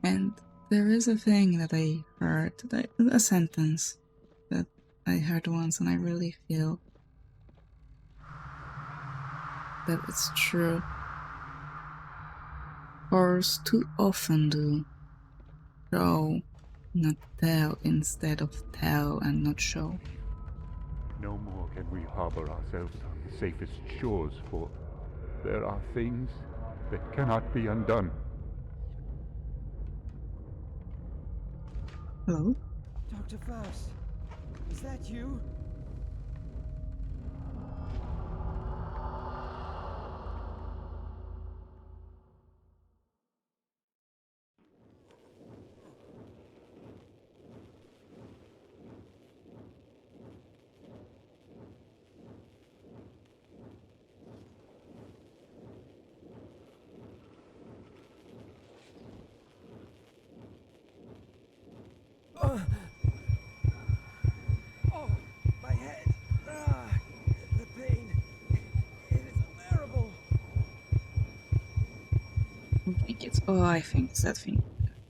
And there is a thing that I heard, a sentence that I heard once, and I really feel that it's true. Horrors too often do show, not tell, instead of tell and not show. No more can we harbor ourselves on the safest shores, for there are things that cannot be undone. Hello? Dr. Faust, is that you? Oh, my head! The pain! It is unbearable! I think it's... Oh, I think it's that thing.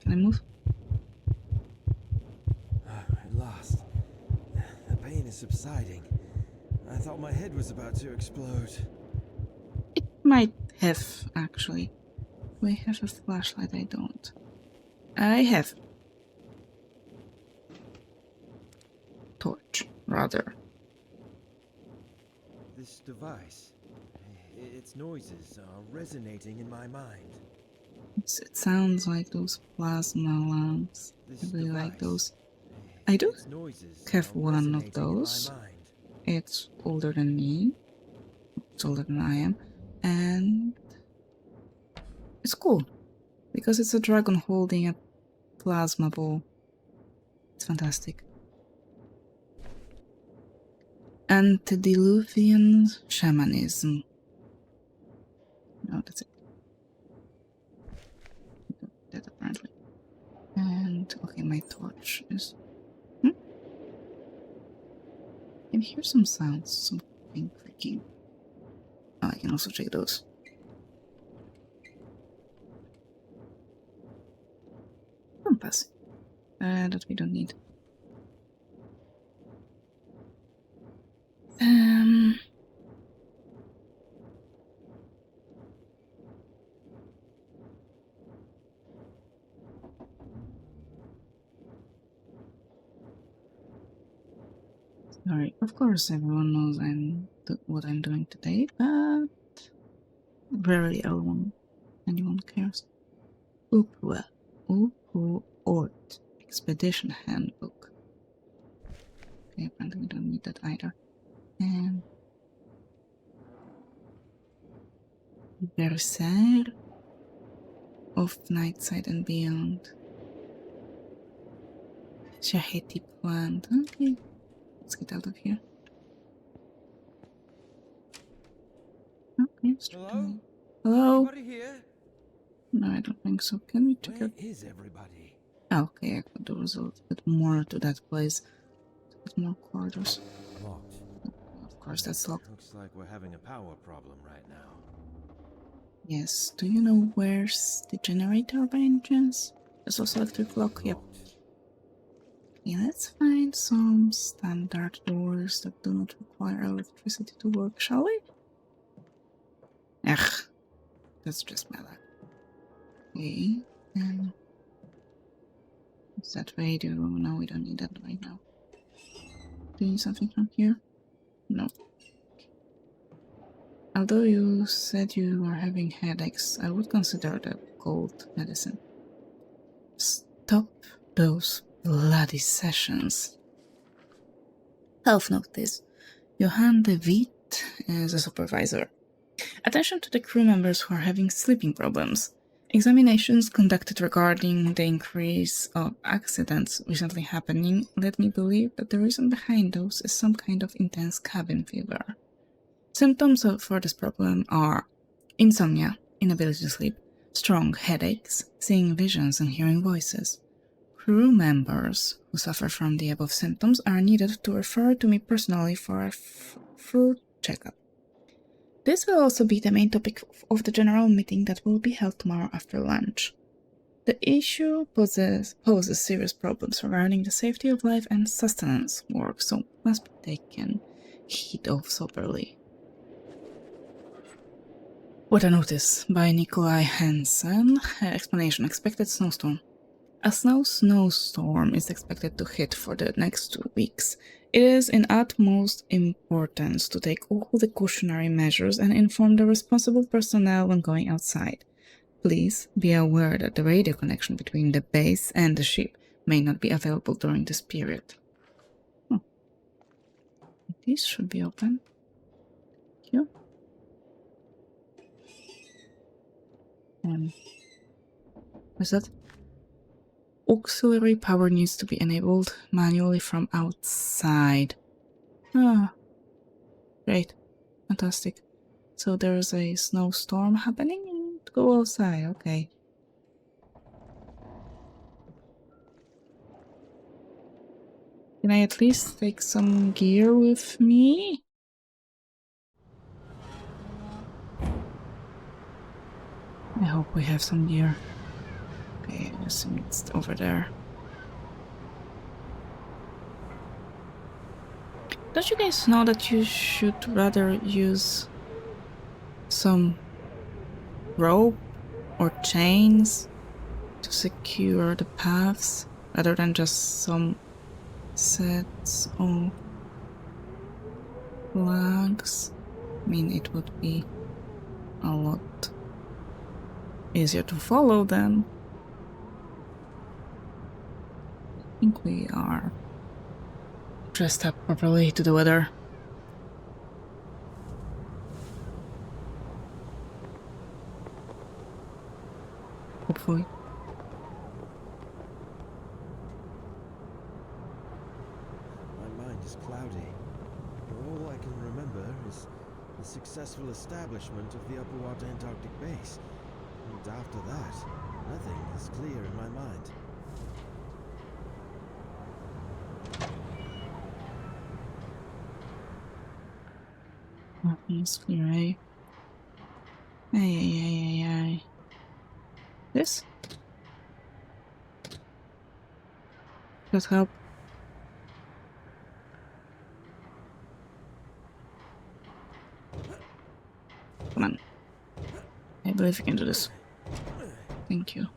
Can I move? At last. The pain is subsiding. I thought my head was about to explode. It might have, actually. Do I have a flashlight? I don't. I have. Torch, rather. This device, its noises are resonating in my mind. It sounds like those plasma lamps. I really like those. I do have one of those. It's older than me. It's older than I am. And it's cool. Because it's a dragon holding a plasma ball. It's fantastic. Antediluvian shamanism. No, that's it. That apparently. And okay, my torch is. I can hear some sounds, something creaking. Oh, I can also check those. Compass. That we don't need. Sorry, of course everyone knows what I'm doing today, but rarely anyone cares. Upu Ort Expedition Handbook. Okay, apparently we don't need that either. And Berser of Nightside and Beyond. Shaheti plant. Okay, let's get out of here. Okay, Hello? Hello? Anybody here? No, I don't think so. Can we check Where out? is everybody? Oh, okay, I thought there was a little bit more to that place. A bit more corridors. Locked. Of course, that's locked. Looks like we're having a power problem right now. Yes. Do you know where's the generator by any chance? There's also electric lock. Yep. Locked. Okay, let's find some standard doors that do not require electricity to work, shall we? Ugh. That's just my luck. Okay. What's that radio? No, we don't need that right now. Do you need something from here? No. Although you said you are having headaches, I would consider that cold medicine. Stop those bloody sessions. Health notice. Johan de Witt is a supervisor. Attention to the crew members who are having sleeping problems. Examinations conducted regarding the increase of accidents recently happening led me believe that the reason behind those is some kind of intense cabin fever. Symptoms for this problem are insomnia, inability to sleep, strong headaches, seeing visions and hearing voices. Crew members who suffer from the above symptoms are needed to refer to me personally for a full checkup. This will also be the main topic of the general meeting that will be held tomorrow after lunch. The issue poses serious problems regarding the safety of life and sustenance work, so must be taken heed of soberly. What a notice by Nikolai Hansen. Explanation: expected snowstorm. A snowstorm is expected to hit for the next 2 weeks. It is in utmost importance to take all the cautionary measures and inform the responsible personnel when going outside. Please be aware that the radio connection between the base and the ship may not be available during this period. These should be open. Here. What's that? Auxiliary power needs to be enabled manually from outside. Ah, great. Fantastic. So there's a snowstorm happening and go outside, okay. Can I at least take some gear with me? I hope we have some gear. Okay, I assume it's over there. Don't you guys know that you should rather use some rope or chains to secure the paths rather than just some sets of flags? I mean, it would be a lot easier to follow them. I think we are dressed up properly to the weather. Hopefully. My mind is cloudy. All I can remember is the successful establishment of the Upper Antarctic base. And after that, nothing is clear in my mind. Nothing is clear, eh? Ay. This? That help? Come on. I believe you can do this. Thank you.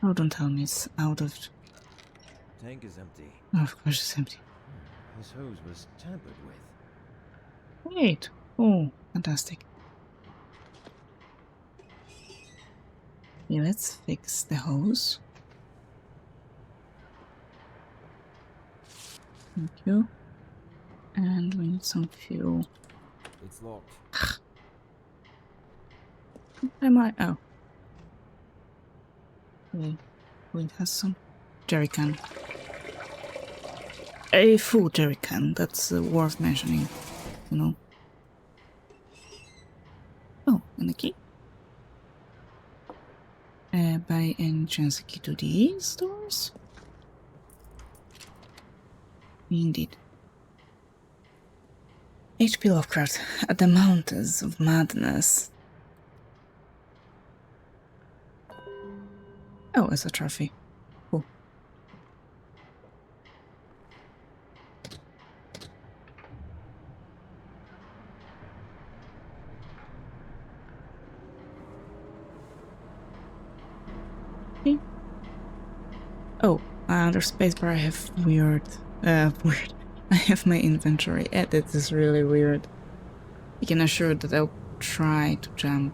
Oh, don't tell me it's out of... Tank is empty. Oh, of course it's empty. This hose was tampered with. Wait. Oh, fantastic. Okay, let's fix the hose. Thank you. And we need some fuel. It's locked. Am I? Oh. Okay. It has some jerrycan. A full jerrycan, that's worth mentioning, you know. Oh, and the key. By any chance a key to these doors? Indeed. H.P. Lovecraft, at the Mountains of Madness. Oh, it's a trophy. Cool. Okay. Oh, under spacebar I have weird. I have my inventory edit is really weird. I can assure that I'll try to jump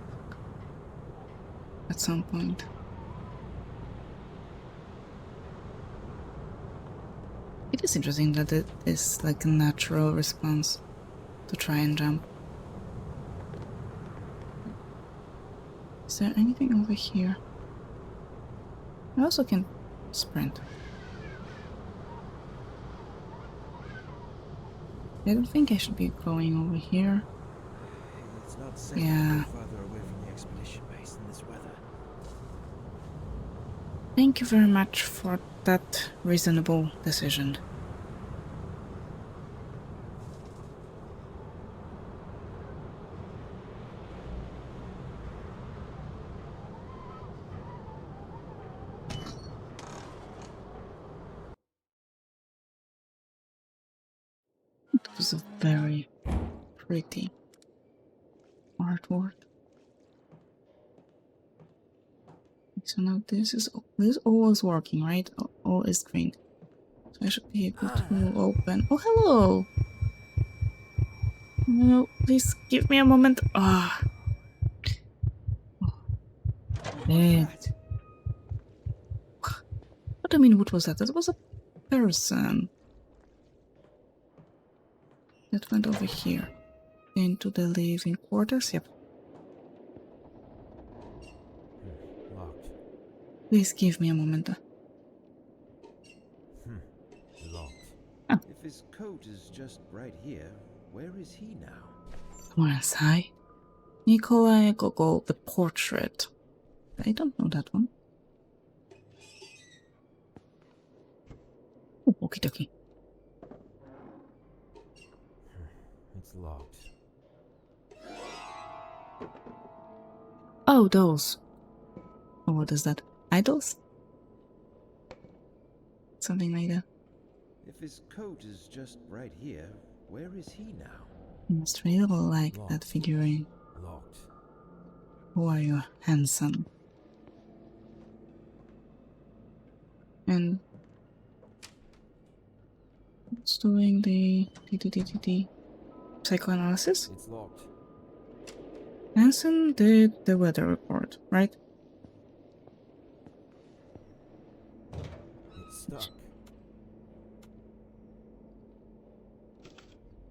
at some point. It is interesting that it is like a natural response to try and jump. Is there anything over here? I also can sprint. I don't think I should be going over here. It's not safe to Yeah. go farther away from the expedition base in this weather. Thank you very much for that reasonable decision. was a very pretty artwork. So now this is always working, right? All is green. So I should be able to open. Oh, hello! No, please give me a moment. Ah. Yeah. What do you mean, what was that? That was a person that went over here into the living quarters. Yep. Locked. Please give me a moment. Locked. Oh. If his coat is just right here, where is he now? Come on, Sai. Nikolai Gogol, the portrait. I don't know that one. Oh, okie dokie. It's locked. Oh, those. Oh, what is that? Idols? Something like that. If his coat is just right here, where is he now? You must really like Locked. that figurine. Locked. Who are you, handsome? And it's doing the psychoanalysis. It's locked. Hansen did the weather report, right? It's stuck.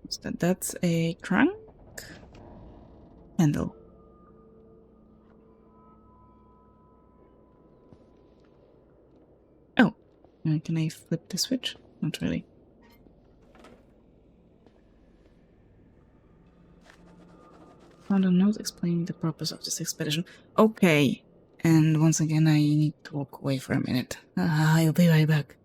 So that's a crank handle. Oh, can I flip the switch? Not really. Found a note explaining the purpose of this expedition. Okay, and once again I need to walk away for a minute. I'll be right back.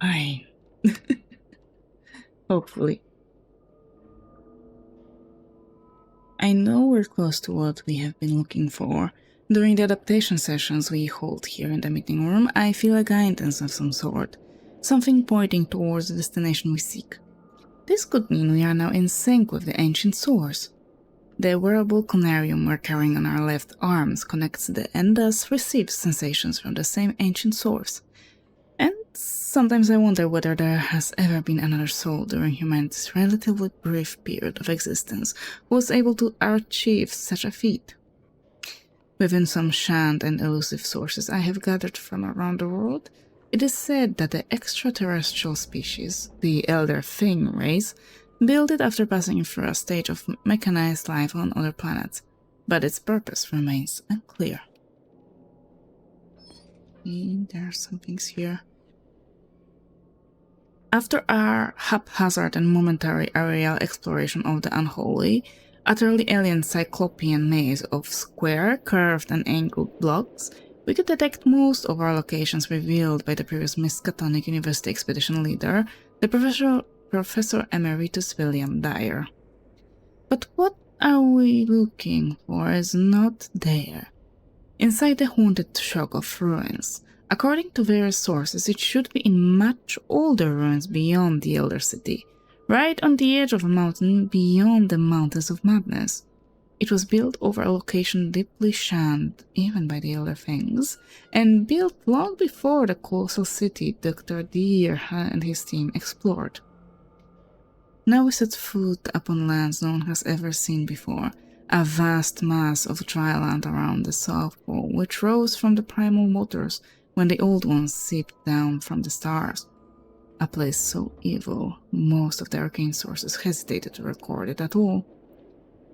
Fine. Hopefully. I know we're close to what we have been looking for. During the adaptation sessions we hold here in the meeting room, I feel a guidance of some sort. Something pointing towards the destination we seek. This could mean we are now in sync with the ancient source. The wearable Conarium we're carrying on our left arms connects and thus receives sensations from the same ancient source. And sometimes I wonder whether there has ever been another soul during humanity's relatively brief period of existence who was able to achieve such a feat. Within some shunned and elusive sources I have gathered from around the world, it is said that the extraterrestrial species, the Elder Thing race, built it after passing through a stage of mechanized life on other planets, but its purpose remains unclear. There are some things here. After our haphazard and momentary aerial exploration of the unholy, utterly alien cyclopean maze of square, curved and angled blocks, we could detect most of our locations revealed by the previous Miskatonic University expedition leader, the Professor Emeritus William Dyer. But what are we looking for is not there. Inside the haunted shock of ruins, according to various sources, it should be in much older ruins beyond the Elder City, right on the edge of a mountain beyond the Mountains of Madness. It was built over a location deeply shunned even by the Elder Things, and built long before the colossal city Dr. Deere and his team explored. Now we set foot upon lands no one has ever seen before, a vast mass of dry land around the South Pole, which rose from the primal waters when the old ones seeped down from the stars. A place so evil, most of the arcane sources hesitated to record it at all,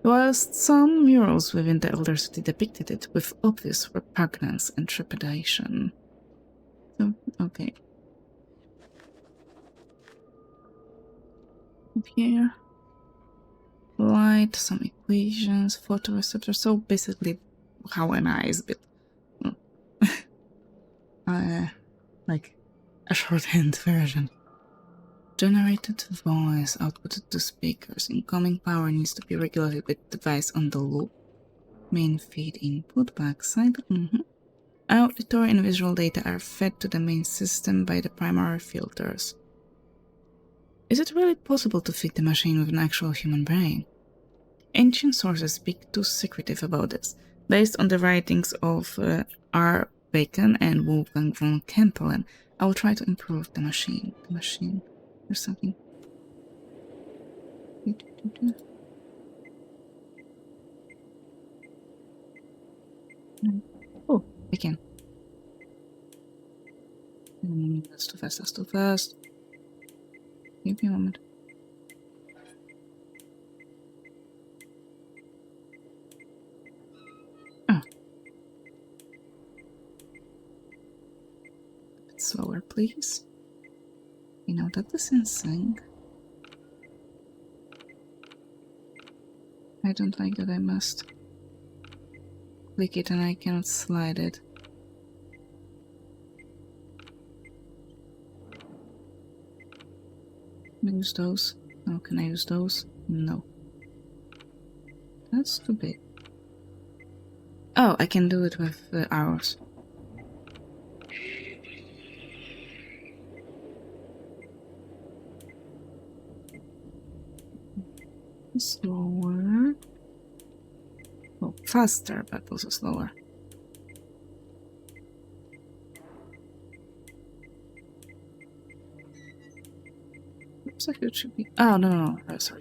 whilst some murals within the Elder City depicted it with obvious repugnance and trepidation. So, okay. Up here. Light, some equations, photoreceptor, so basically how an eye is built. Like a shorthand version. Generated voice outputted to speakers. Incoming power needs to be regulated with device on the loop. Main feed input, backside. Auditory and visual data are fed to the main system by the primary filters. Is it really possible to feed the machine with an actual human brain? Ancient sources speak too secretive about this, based on the writings of R. Bacon and Wolfgang von Kempelen. I will try to improve the machine. There's something. Oh, I can. That's too fast. Give me a moment. Oh. A bit slower, please. You know that is in sync. I don't like that I must click it and I cannot slide it. Can I use those? No, can I use those? No. That's too big. Oh, I can do it with arrows. Slower. Well, faster, but also slower. Looks like it should be. Oh, no. Oh, sorry.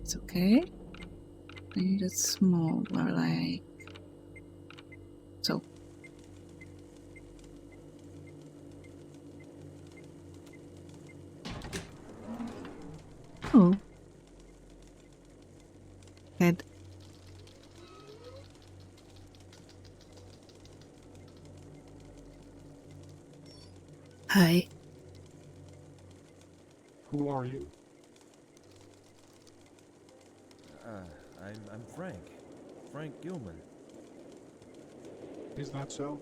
It's okay. I need it smaller, like so. Oh. Head. Hi. Who are you? I'm Frank. Frank Gilman. Is that so?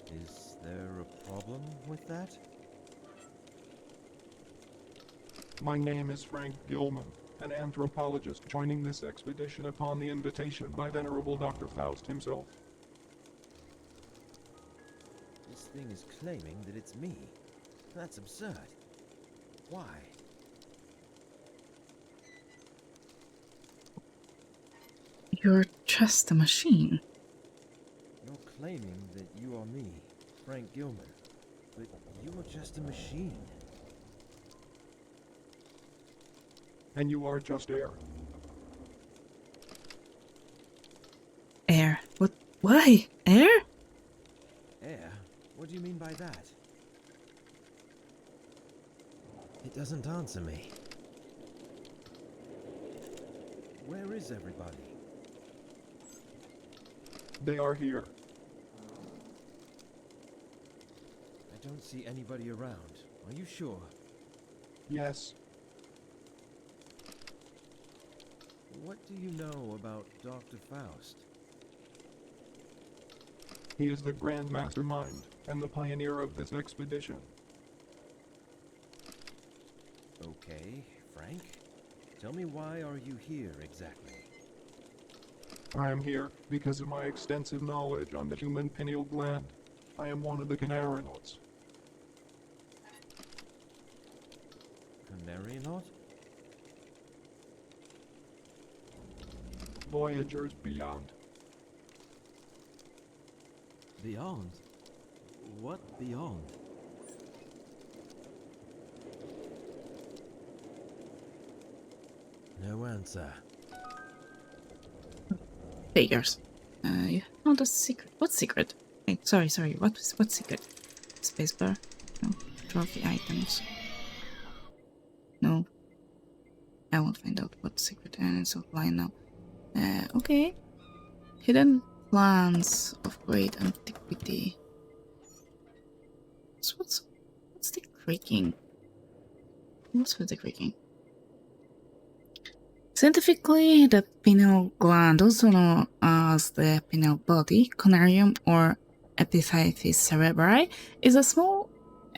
Is there a problem with that? My name is Frank Gilman, an anthropologist joining this expedition upon the invitation by Venerable Dr. Faust himself. This thing is claiming that it's me. That's absurd. Why? You're just a machine. You're claiming that you are me, Frank Gilman, but you are just a machine. And you are just air. Air. What? Why? Air? Air? What do you mean by that? It doesn't answer me. Where is everybody? They are here. I don't see anybody around. Are you sure? Yes, What do you know about Dr. Faust? he is the Grand Mastermind and the pioneer of this expedition. Okay, Frank. Tell me, why are you here exactly? I am here because of my extensive knowledge on the human pineal gland. I am one of the Conarians. Conarium? Voyagers beyond. Beyond? What beyond? No answer. Figures. You found a secret. What secret? Hey, sorry. What secret? Spacebar? No. Trophy items? No. I won't find out what secret ends of line now. Okay. Hidden plants of great antiquity. So what's the creaking? What's with the creaking? Scientifically, the pineal gland, also known as the pineal body, Conarium or Epiphysis cerebri, is a small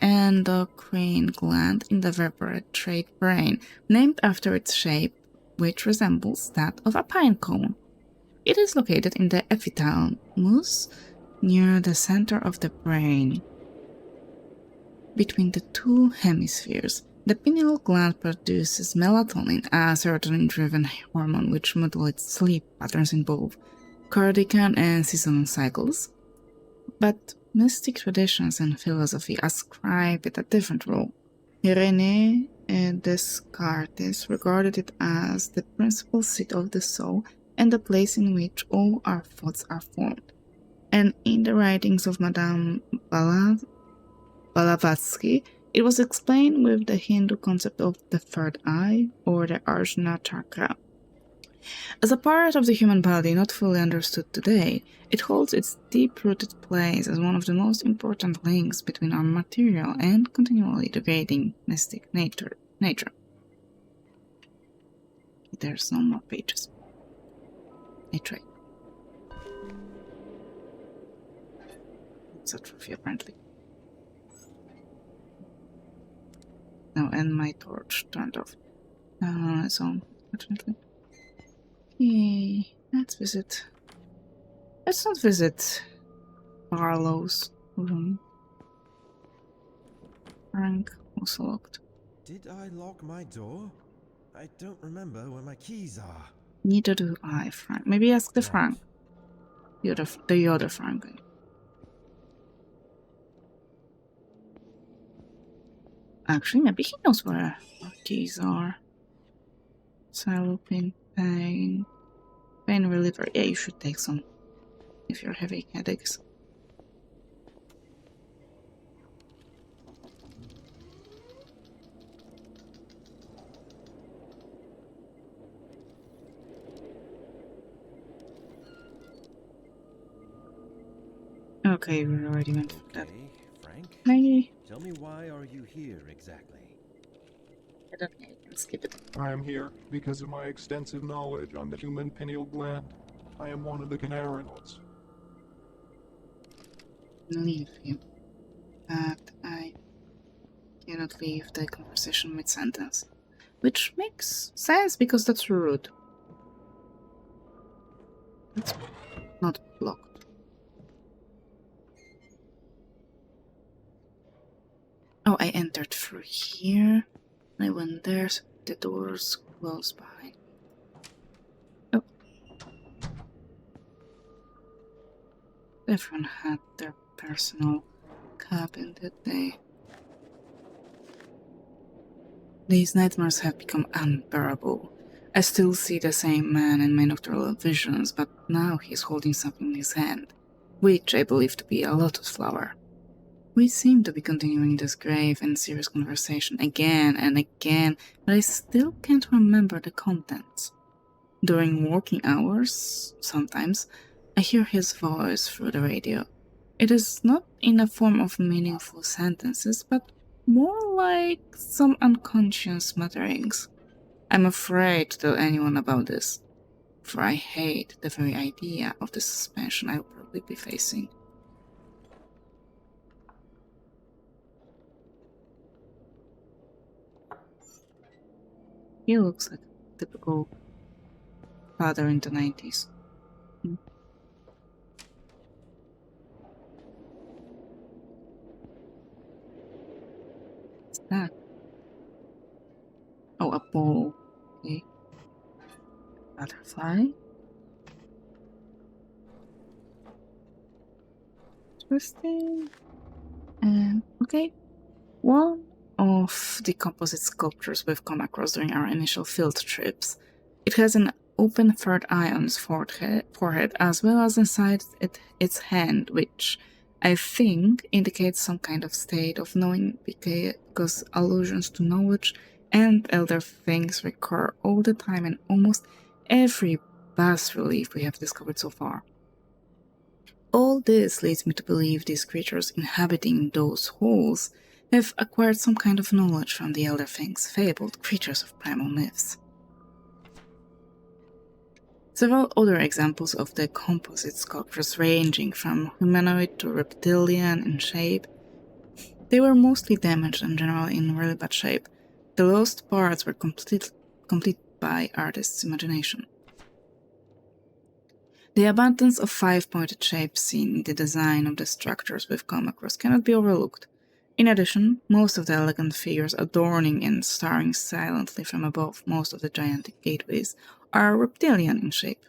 endocrine gland in the vertebrate brain, named after its shape, which resembles that of a pine cone. It is located in the epithalamus, near the center of the brain, between the two hemispheres. The pineal gland produces melatonin, a serotonin-driven hormone which modulates sleep patterns in both circadian and seasonal cycles. But mystic traditions and philosophy ascribe it a different role. René Descartes regarded it as the principal seat of the soul and the place in which all our thoughts are formed. And in the writings of Madame Blavatsky, it was explained with the Hindu concept of the third eye, or the Ajna chakra. As a part of the human body not fully understood today, it holds its deep-rooted place as one of the most important links between our material and continually degrading mystic nature. There's no more pages. I tried. It's a trophy, apparently. No, and my torch turned off. Its own, unfortunately. Okay, let's visit. Let's not visit Barlow's room. Frank also locked. Did I lock my door? I don't remember where my keys are. Neither do I, Frank. Maybe ask the Frank. The other Frank. Actually, maybe he knows where our keys are. Cellophane, pain reliever. Yeah, you should take some if you're having headaches. Okay, we already went through that. Okay, Frank. Maybe. Tell me, why are you here exactly? I don't know, you can skip it. I am here because of my extensive knowledge on the human pineal gland. I am one of the Conarians. Leave you. But I cannot leave the conversation mid-sentence. Which makes sense because that's rude. It's not blocked. Oh, I entered through here. I went there, so the door's closed behind. Oh. Everyone had their personal cabin, did they? These nightmares have become unbearable. I still see the same man in my nocturnal visions, but now he's holding something in his hand, which I believe to be a lotus flower. We seem to be continuing this grave and serious conversation again and again, but I still can't remember the contents. During working hours, sometimes, I hear his voice through the radio. It is not in the form of meaningful sentences, but more like some unconscious mutterings. I'm afraid to tell anyone about this, for I hate the very idea of the suspension I will probably be facing. He looks like a typical father in the 90s. What's that? Oh, a ball. Okay. Butterfly. Interesting. Okay. One of the composite sculptures we've come across during our initial field trips It has an open third eye on its forehead as well as inside its hand, which I think indicates some kind of state of knowing because allusions to knowledge and elder things recur all the time in almost every bas relief we have discovered so far. All this leads me to believe these creatures inhabiting those holes have acquired some kind of knowledge from the elder things, fabled creatures of primal myths. Several other examples of the composite sculptures ranging from humanoid to reptilian in shape. They were mostly damaged and generally in really bad shape. The lost parts were complete by artists' imagination. The abundance of five-pointed shapes seen in the design of the structures we've come across cannot be overlooked. In addition, most of the elegant figures adorning and staring silently from above most of the gigantic gateways are reptilian in shape.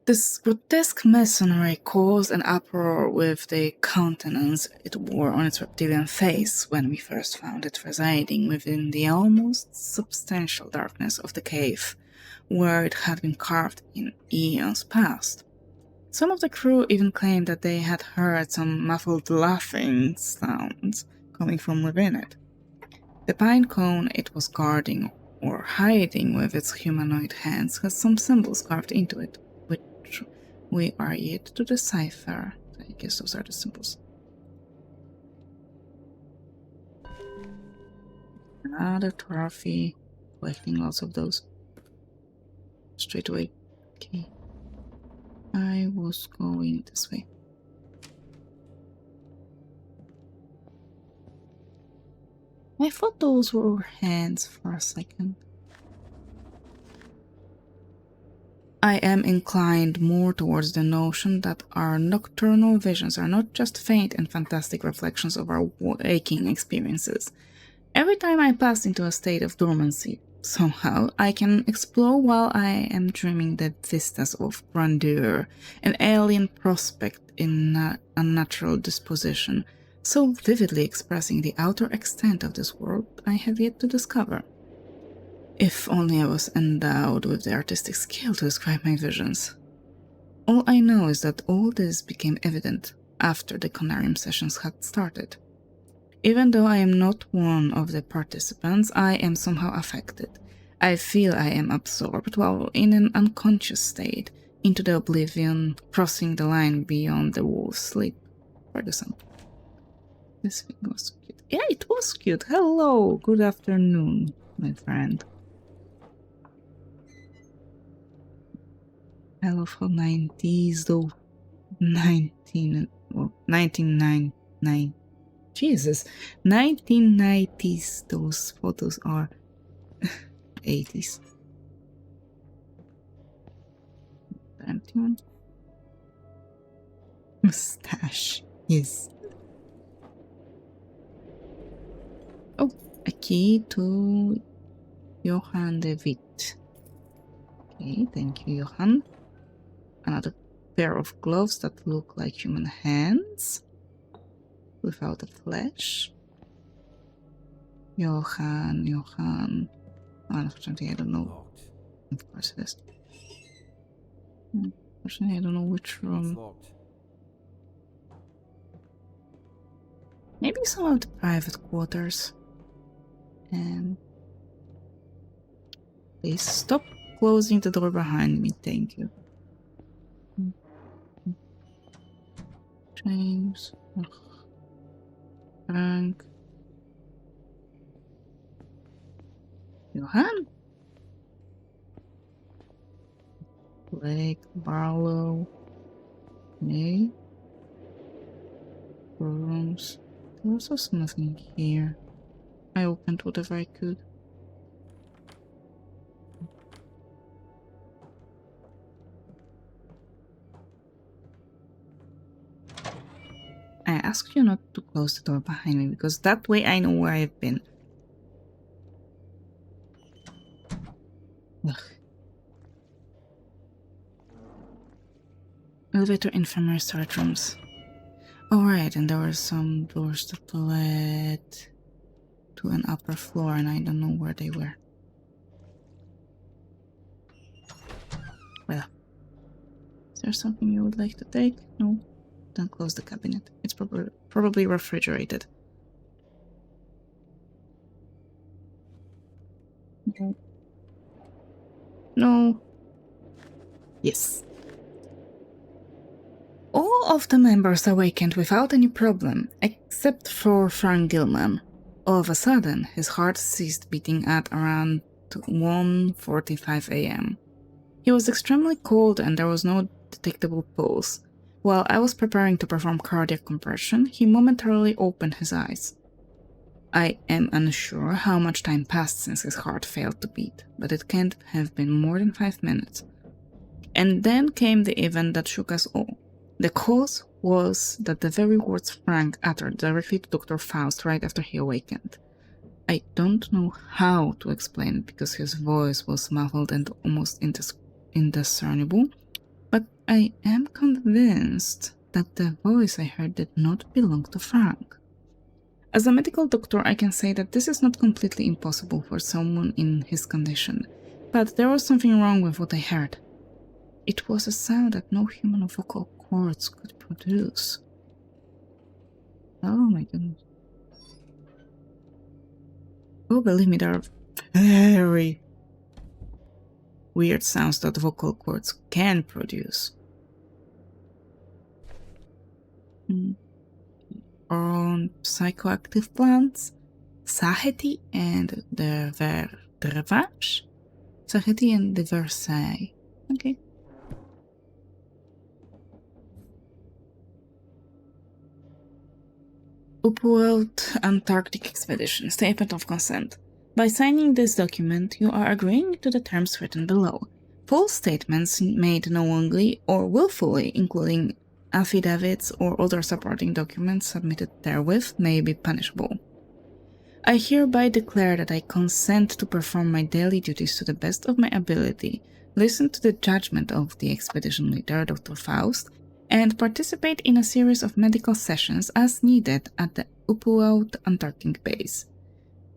This grotesque masonry caused an uproar with the countenance it wore on its reptilian face when we first found it residing within the almost substantial darkness of the cave, where it had been carved in eons past. Some of the crew even claimed that they had heard some muffled laughing sounds coming from within it. The pine cone it was guarding or hiding with its humanoid hands has some symbols carved into it, which we are yet to decipher. I guess those are the symbols. Another trophy. Collecting lots of those. Straight away. Okay. I was going this way. I thought those were hands for a second. I am inclined more towards the notion that our nocturnal visions are not just faint and fantastic reflections of our waking experiences. Every time I pass into a state of dormancy, somehow I can explore while I am dreaming the vistas of grandeur, an alien prospect in unnatural disposition, so vividly expressing the outer extent of this world I have yet to discover. If only I was endowed with the artistic skill to describe my visions. All I know is that all this became evident after the Conarium sessions had started. Even though I am not one of the participants, I am somehow affected. I feel I am absorbed while in an unconscious state into the oblivion, crossing the line beyond the wolf's sleep. Ferguson. This thing was cute. Yeah, it was cute. Hello, good afternoon, my friend. I love how 90s though. 1999. Jesus, 1990s those photos are. 80s. The empty one. Mustache. Yes. Oh, a key to Johann de Witt. Okay, thank you, Johann. Another pair of gloves that look like human hands without the flesh. Johann. Unfortunately, I don't know. Locked. Of course it is. Unfortunately, I don't know which room. Locked. Maybe some of the private quarters. Please stop closing the door behind me, thank you. James. Frank. Johann. Blake. Barlow. May. Rooms. There was also nothing here. I opened whatever I could. I asked you not to close the door behind me because that way I know where I've been. Ugh. Elevator, infirmary, storage rooms. Alright, and there were some doors that led to an upper floor and I don't know where they were. Well, is there something you would like to take? No? Don't close the cabinet. It's probably refrigerated. Okay. No. Yes. All of the members awakened without any problem, except for Frank Gilman. All of a sudden, his heart ceased beating at around 1:45 a.m. He was extremely cold and there was no detectable pulse. While I was preparing to perform cardiac compression, he momentarily opened his eyes. I am unsure how much time passed since his heart failed to beat, but it can't have been more than 5 minutes. And then came the event that shook us all. The cause was that the very words Frank uttered directly to Dr. Faust right after he awakened. I don't know how to explain it because his voice was muffled and almost indiscernible, but I am convinced that the voice I heard did not belong to Frank. As a medical doctor, I can say that this is not completely impossible for someone in his condition, but there was something wrong with what I heard. It was a sound that no human vocal cords could produce. Oh my goodness. Oh, believe me, there are very weird sounds that vocal cords can produce. On psychoactive plants, Saheti and the Vervash. Saheti and the Versailles. Okay. Upworld Antarctic Expedition Statement of Consent. By signing this document, you are agreeing to the terms written below. False statements made knowingly or willfully, including affidavits or other supporting documents submitted therewith, may be punishable. I hereby declare that I consent to perform my daily duties to the best of my ability, listen to the judgment of the expedition leader, Dr. Faust, and participate in a series of medical sessions as needed at the Upwoud Antarctic Base.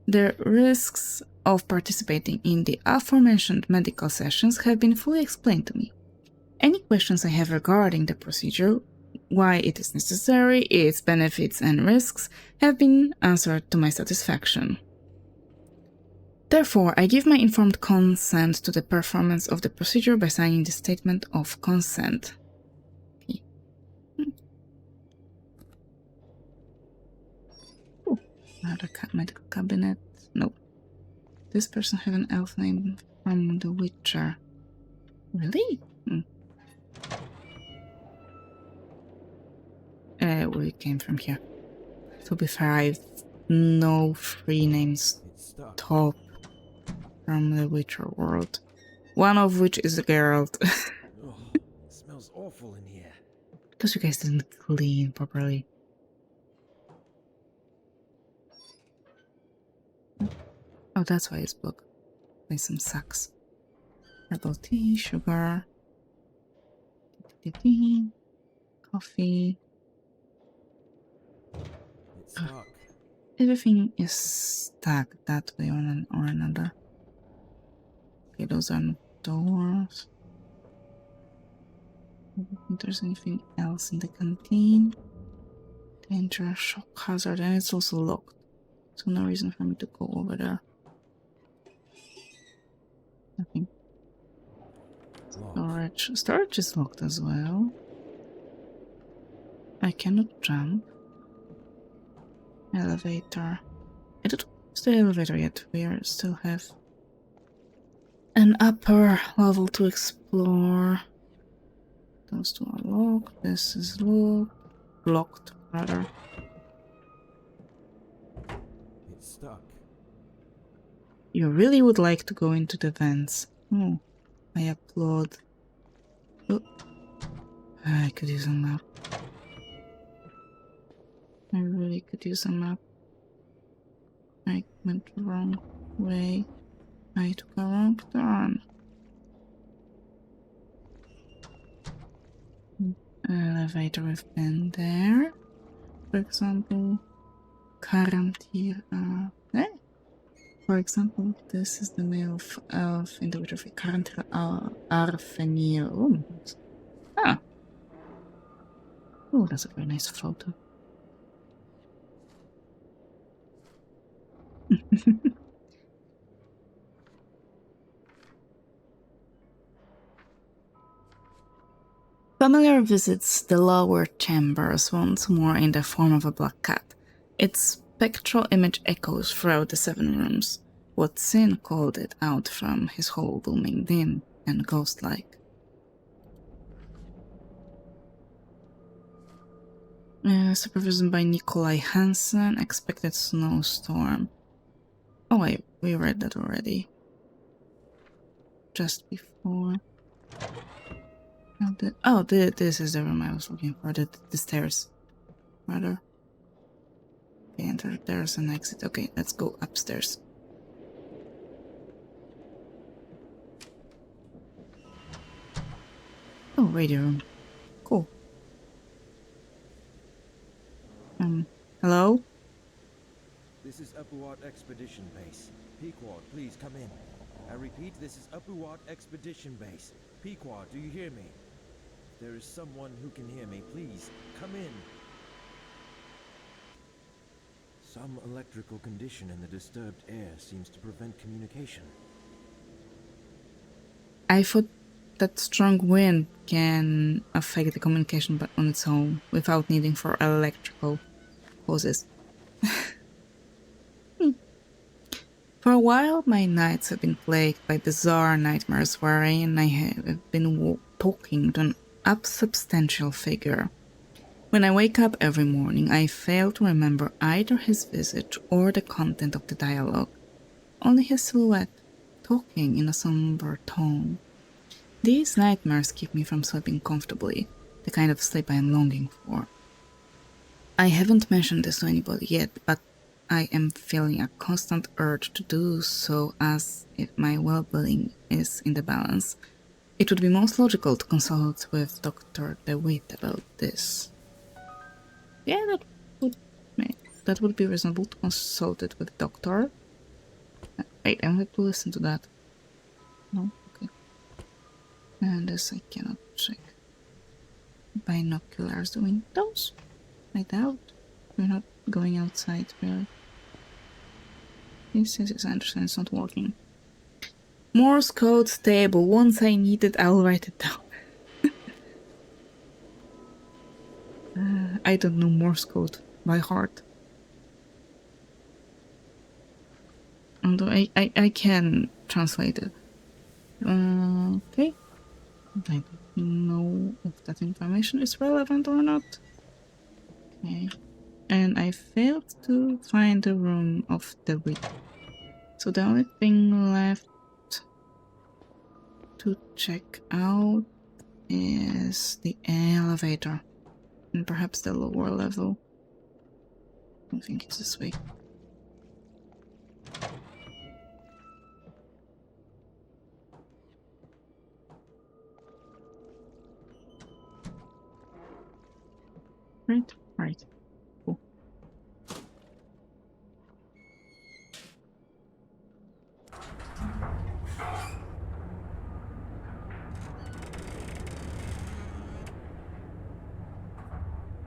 The risks of participating in the aforementioned medical sessions have been fully explained to me. Any questions I have regarding the procedure, why it is necessary, its benefits and risks, have been answered to my satisfaction. Therefore, I give my informed consent to the performance of the procedure by signing the statement of consent. Another medical cabinet. Nope. This person has an elf name from The Witcher. Really? We came from here. To be fair, I know 3 names top from The Witcher world. One of which is Geralt. Oh, it smells awful in here. Because you guys didn't clean properly. Oh, that's why it's blocked by some sacks. Herbal tea, sugar, coffee. It's stuck. Everything is stuck that way or another. Okay, those are not doors. I don't think there's anything else in the canteen. Danger, shock hazard, and it's also locked. So no reason for me to go over there. Nothing. Storage. Storage is locked as well. I cannot jump. Elevator. I don't use the elevator yet. We still have an upper level to explore. Those two are locked. This is locked. Blocked, rather. It's stuck. You really would like to go into the vents. Oh, I applaud. Oh, I could use a map. I really could use a map. I went the wrong way. I took a wrong turn. Elevator, we've been there. For example, Karamtir. For example, this is the mail of individual current Arfenir. Ah. Oh, that's a very nice photo. Familiar visits the lower chambers once more in the form of a black cat. Its spectral image echoes throughout the 7 rooms. What Sin called it out from his hole looming dim and ghost-like. Supervision by Nikolai Hansen, expected snowstorm. Oh wait, we read that already. Just before. This is the room I was looking for, the stairs, rather. Okay, and there's an exit. Okay, let's go upstairs. Oh, radio room. Cool. Hello? This is Upuat Expedition Base. Pequod, please come in. I repeat, this is Upuat Expedition Base. Pequod, do you hear me? If there is someone who can hear me, please, come in. Some electrical condition in the disturbed air seems to prevent communication. I thought that strong wind can affect the communication but on its own, without needing for electrical causes. For a while, my nights have been plagued by bizarre nightmares wherein I have been talking to an unsubstantial figure. When I wake up every morning, I fail to remember either his visage or the content of the dialogue, only his silhouette, talking in a somber tone. These nightmares keep me from sleeping comfortably, the kind of sleep I am longing for. I haven't mentioned this to anybody yet, but I am feeling a constant urge to do so, as if my well-being is in the balance. It would be most logical to consult with Dr. DeWitt about this. Yeah, that would be reasonable to consult it with doctor. Wait, I have to listen to that. No? Okay. And this I cannot check. Binoculars, the windows? I doubt. We're not going outside, really. Yes, I understand it's not working. Morse code stable. Once I need it, I'll write it down. I don't know Morse code by heart. Although I can translate it. Okay. I don't know if that information is relevant or not. Okay. And I failed to find the room of the witch. So the only thing left to check out is the elevator. And perhaps the lower level. I think it's this way. Right? Right. Cool.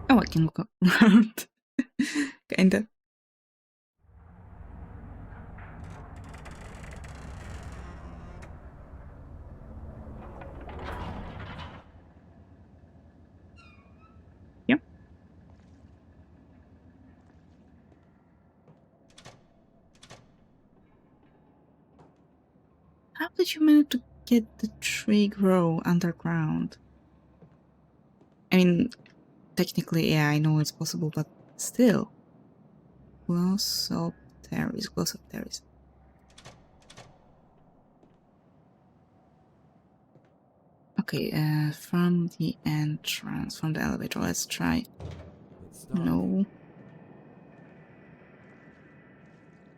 Oh, I can look up around. Kinda. Yep. How did you manage to get the tree grow underground? I mean, technically, yeah, I know it's possible, but still. Glossopteris. Okay, from the entrance, from the elevator, let's try. No.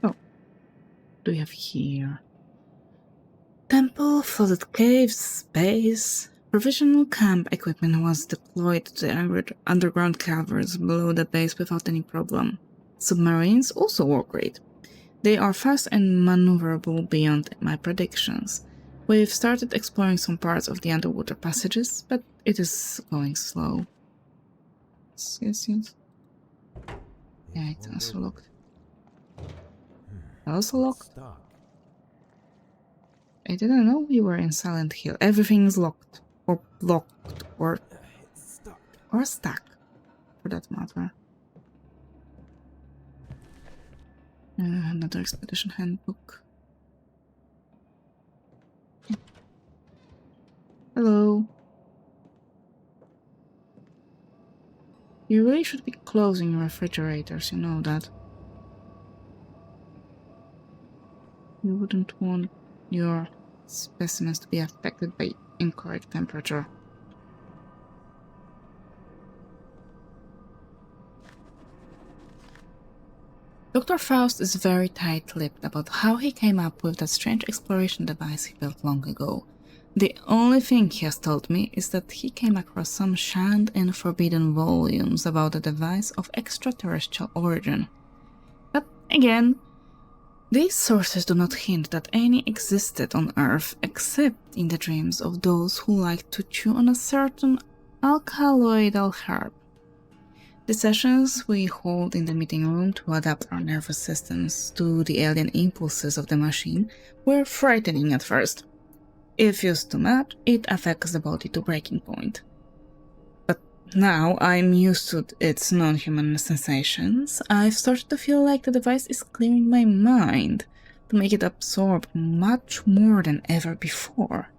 Oh. Do we have here? Temple, flooded caves, space. Provisional camp equipment was deployed to the underground caverns below the base without any problem. Submarines also work great. They are fast and maneuverable beyond my predictions. We've started exploring some parts of the underwater passages, but it is going slow. Yes. Yeah, it's also locked. Also locked? Stuck. I didn't know we were in Silent Hill. Everything's locked. Or blocked. Or It's stuck. stuck. For that matter. Another expedition handbook. Hello. You really should be closing your refrigerators, you know that. You wouldn't want your specimens to be affected by incorrect temperature. Dr. Faust is very tight-lipped about how he came up with that strange exploration device he built long ago. The only thing he has told me is that he came across some shunned and forbidden volumes about a device of extraterrestrial origin. But again, these sources do not hint that any existed on Earth except in the dreams of those who like to chew on a certain alkaloidal herb. The sessions we hold in the meeting room to adapt our nervous systems to the alien impulses of the machine were frightening at first. If used too much, it affects the body to breaking point. But now I'm used to its non-human sensations, I've started to feel like the device is clearing my mind to make it absorb much more than ever before.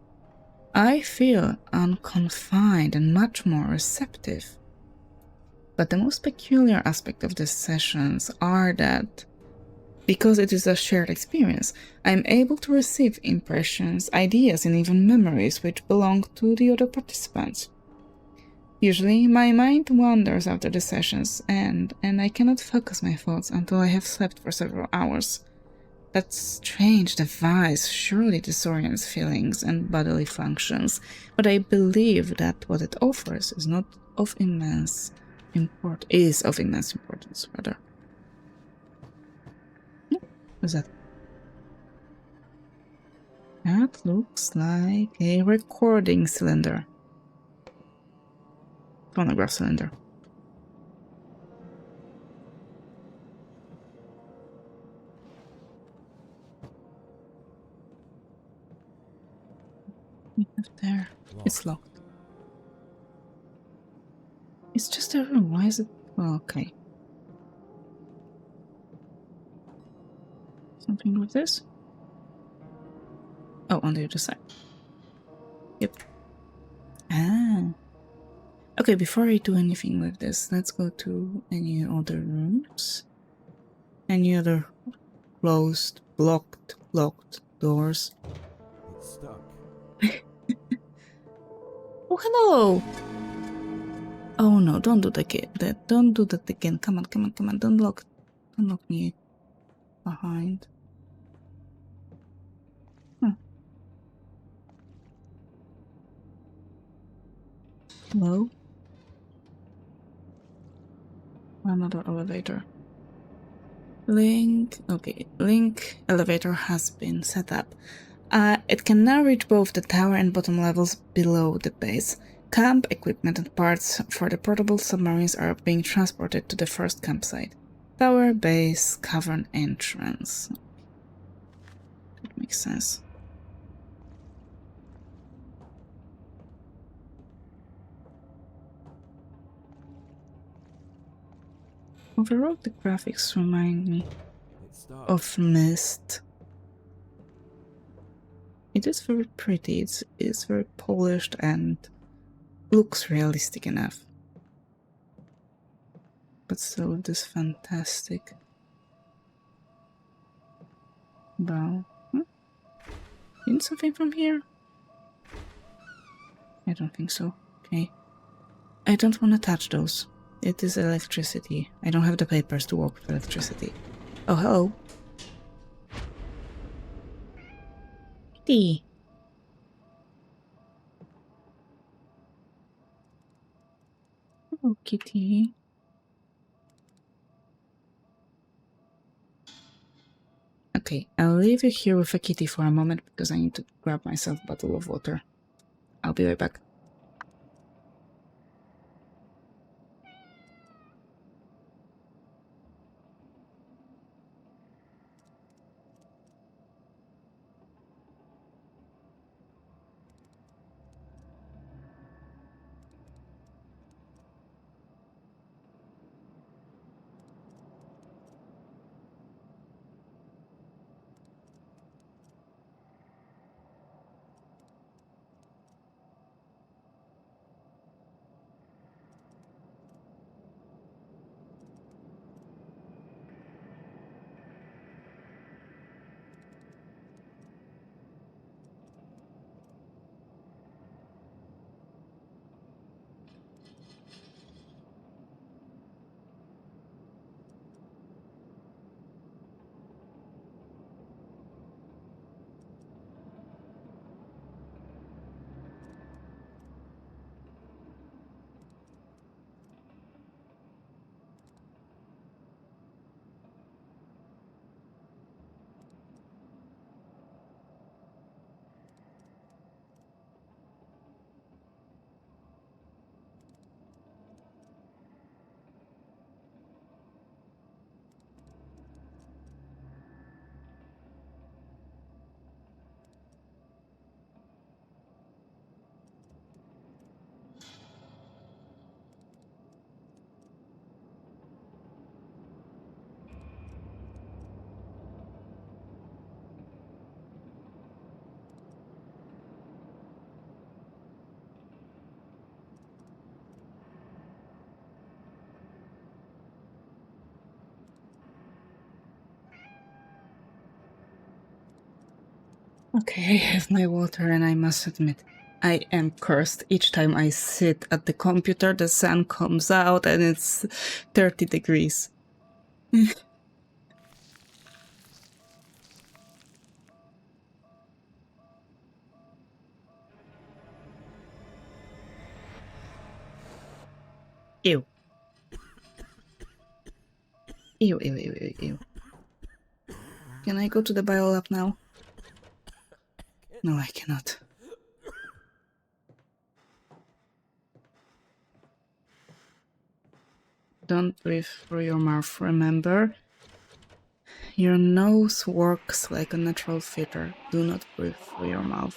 I feel unconfined and much more receptive. But the most peculiar aspect of these sessions are that, because it is a shared experience, I'm able to receive impressions, ideas, and even memories which belong to the other participants. Usually, my mind wanders after the sessions, and I cannot focus my thoughts until I have slept for several hours. That strange device surely disorients feelings and bodily functions, but I believe that what it offers is of immense importance, rather. What's that? That looks like a recording cylinder. Phonograph cylinder. We have there. It's locked. It's just a room. Why is it? Oh, okay. Something with this? Oh, on the other side. Yep. Ah. Okay, before I do anything with this, let's go to any other rooms. Any other closed, locked doors. It's stuck. Oh, hello! Oh no, don't do that. Don't do that again. Come on. Don't lock me behind. Huh. Hello? Another elevator. Link elevator has been set up. It can now reach both the tower and bottom levels below the base. Camp equipment and parts for the portable submarines are being transported to the first campsite. Tower, base, cavern entrance. That makes sense. Overall, the graphics remind me of Mist. It is very pretty, it's very polished and looks realistic enough. But still with this fantastic bow. Need something from here? I don't think so. Okay. I don't want to touch those. It is electricity. I don't have the papers to work with electricity. Oh, hello. Kitty. Hello, kitty. Okay, I'll leave you here with a kitty for a moment because I need to grab myself a bottle of water. I'll be right back. Okay, I have my water and I must admit, I am cursed. Each time I sit at the computer, the sun comes out and it's 30 degrees. Ew. Ew, ew, ew, ew, ew. Can I go to the biolab now? No, I cannot. Don't breathe through your mouth, remember? Your nose works like a natural filter. Do not breathe through your mouth.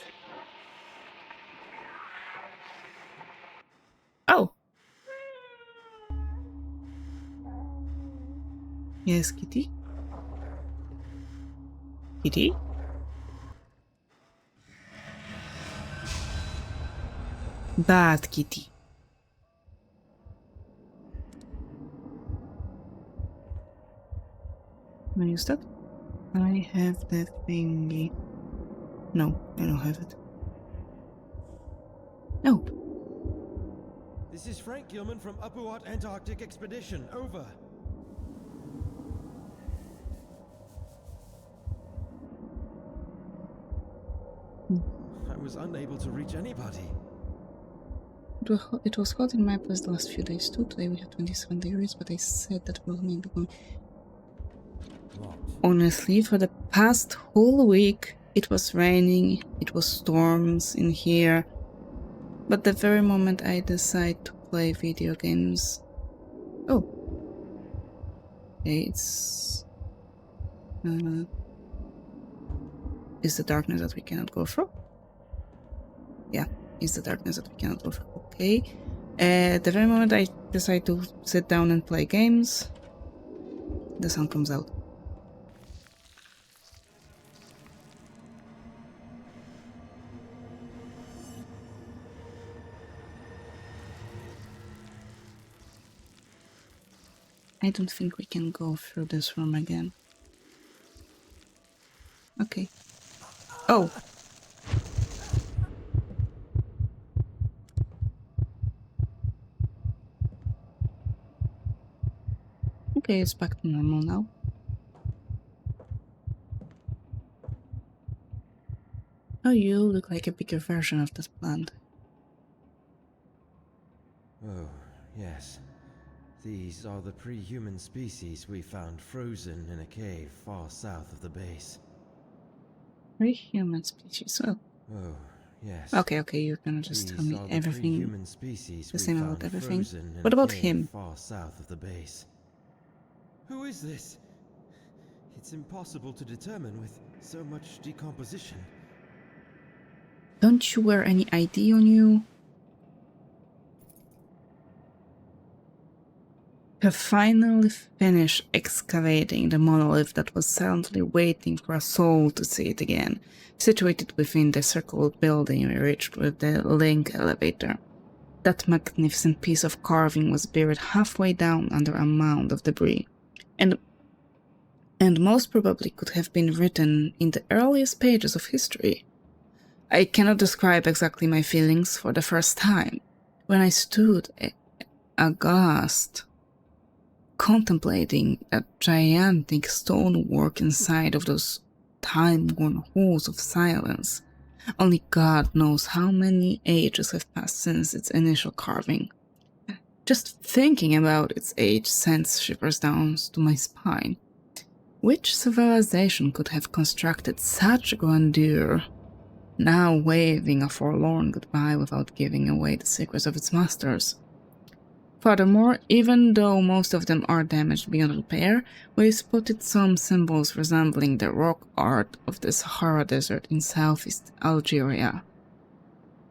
Oh! Yes, kitty? Kitty? Bad kitty. Can I use that? I have that thingy. No, I don't have it. No. This is Frank Gilman from Upper Antarctic Expedition. Over. I was unable to reach anybody. It was hot in my place the last few days too. Today we had 27 degrees, but I said that will maybe go. Honestly, for the past whole week, it was raining, it was storms in here. But the very moment I decide to play video games... Oh. Okay, it's... is the darkness that we cannot go through? Yeah, it's the darkness that we cannot go through. Okay. The very moment I decide to sit down and play games, the sun comes out. I don't think we can go through this room again. Okay. Oh! Okay, it's back to normal now. Oh, you look like a bigger version of this plant. Oh, yes. These are the pre-human species we found frozen in a cave far south of the base. Pre-human species. Oh, Oh, yes. okay, you're gonna just tell These me are the everything, pre-human species the we same about found everything. frozen in What a about cave him? far south of the base. Who is this? It's impossible to determine with so much decomposition. Don't you wear any ID on you? Have finally finished excavating the monolith that was silently waiting for a soul to see it again, situated within the circular building we reached with the link elevator. That magnificent piece of carving was buried halfway down under a mound of debris, and most probably could have been written in the earliest pages of history. I cannot describe exactly my feelings for the first time, when I stood aghast, contemplating that gigantic stonework inside of those time-worn halls of silence. Only God knows how many ages have passed since its initial carving. Just thinking about its age sends shivers down to my spine. Which civilization could have constructed such grandeur, now waving a forlorn goodbye without giving away the secrets of its masters? Furthermore, even though most of them are damaged beyond repair, we spotted some symbols resembling the rock art of the Sahara Desert in southeast Algeria.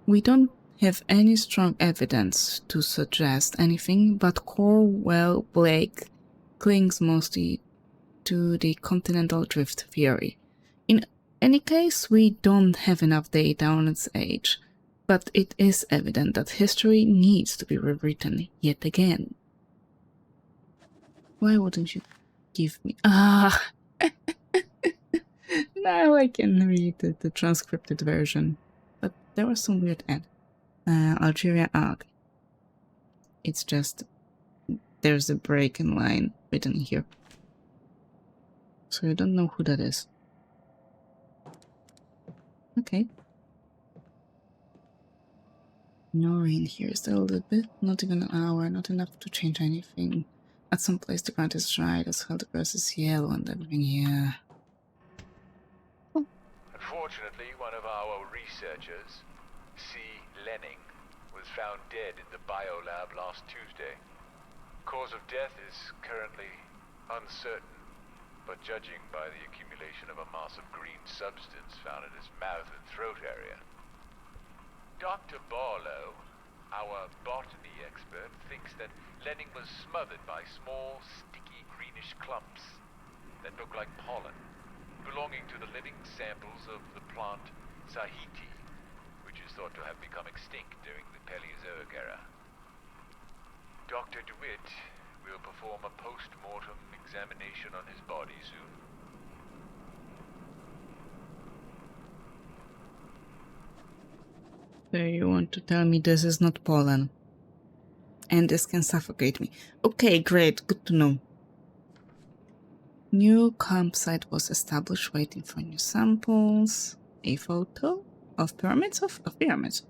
We don't have any strong evidence to suggest anything, but Corwell Blake clings mostly to the continental drift theory. In any case, we don't have enough data on its age, but it is evident that history needs to be rewritten yet again. Why wouldn't you give me... Ah! Now I can read the transcripted version. But there was some weird ad. Algeria ARC. It's just... There's a break in line written here. So I don't know who that is. Okay. No rain here, still a little bit, not even an hour, not enough to change anything. At some place the ground is dry, as well the grass is yellow and everything, yeah. Unfortunately, one of our researchers, C. Lenning, was found dead in the biolab last Tuesday. Cause of death is currently uncertain, but judging by the accumulation of a mass of green substance found in his mouth and throat area. Dr. Barlow, our botany expert, thinks that Lenning was smothered by small, sticky greenish clumps that look like pollen, belonging to the living samples of the plant Sahiti, which is thought to have become extinct during the Paleozoic era. Dr. DeWitt will perform a post-mortem examination on his body soon. So you want to tell me this is not pollen? And this can suffocate me. Okay, great, good to know. New campsite was established, waiting for new samples. A photo of pyramids? Of pyramids.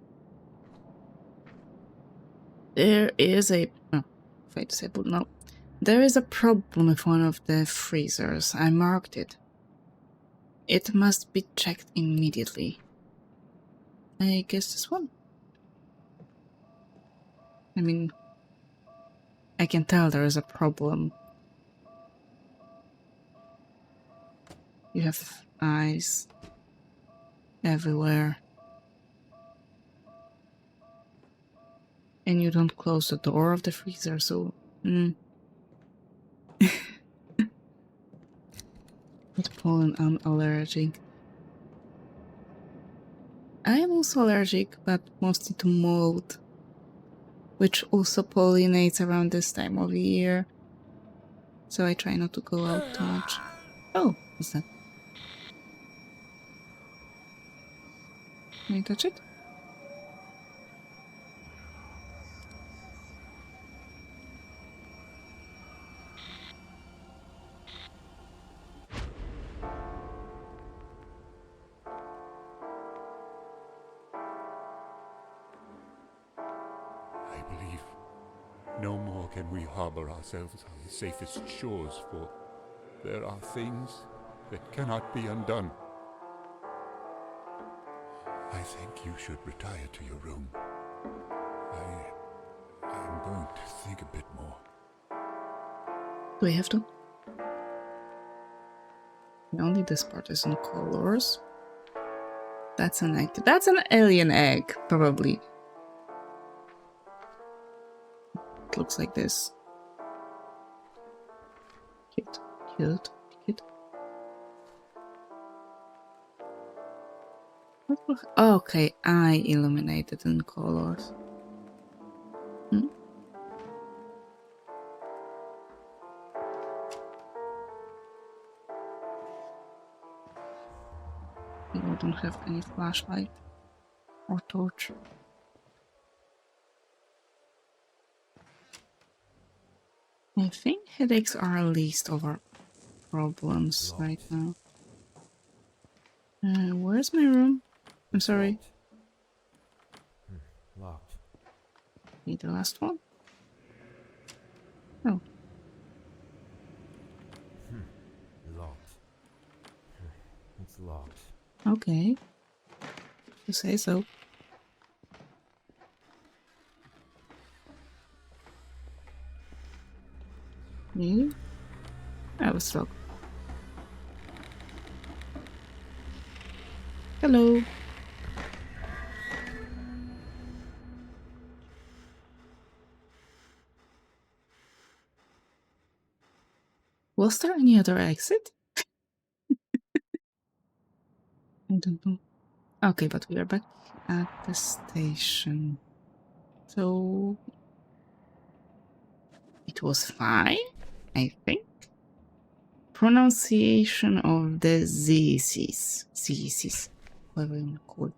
There is a... Oh, fate disabled, no. There is a problem with one of the freezers. I marked it. It must be checked immediately. I guess this one. I mean, I can tell there is a problem. You have eyes everywhere. And you don't close the door of the freezer, so... With pollen, I'm allergic. I am also allergic, but mostly to mold, which also pollinates around this time of year. So I try not to go out too much. Oh, what's that? Can I touch it? I believe No more can we harbor ourselves on the safest shores, for there are things that cannot be undone. I think you should retire to your room. I'm going to think a bit more. Do we have to? Only this part is in colors. That's an egg. That's an alien egg, probably. It looks like this. Cute, cute, cute. Okay, I illuminated in colors. I don't have any flashlight or torch. I think headaches are least of our problems right now. Where's my room? I'm sorry. Locked. Need the last one? Oh. Locked. It's locked. Okay. You say so. Me? I was locked. Hello. Was there any other exit? I don't know. Okay, but we are back at the station. So it was fine, I think. Pronunciation of the Z's, whatever you want to call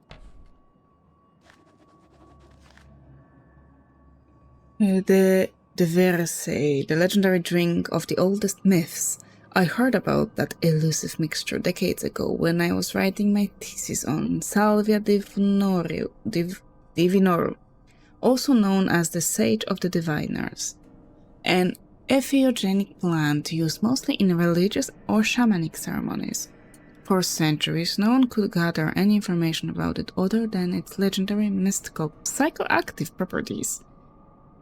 it. The Versailles, the legendary drink of the oldest myths. I heard about that elusive mixture decades ago when I was writing my thesis on Salvia divinorum, also known as the sage of the diviners, an entheogenic plant used mostly in religious or shamanic ceremonies. For centuries, no one could gather any information about it other than its legendary mystical psychoactive properties.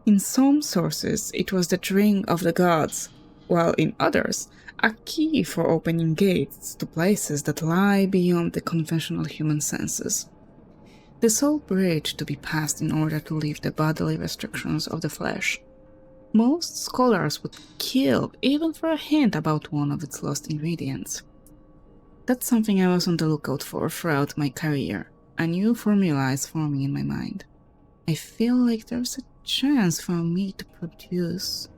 In some sources, it was the drink of the gods, while in others, a key for opening gates to places that lie beyond the conventional human senses. The sole bridge to be passed in order to leave the bodily restrictions of the flesh. Most scholars would kill even for a hint about one of its lost ingredients. That's something I was on the lookout for throughout my career. A new formula is forming in my mind. I feel like there's a chance for me to produce,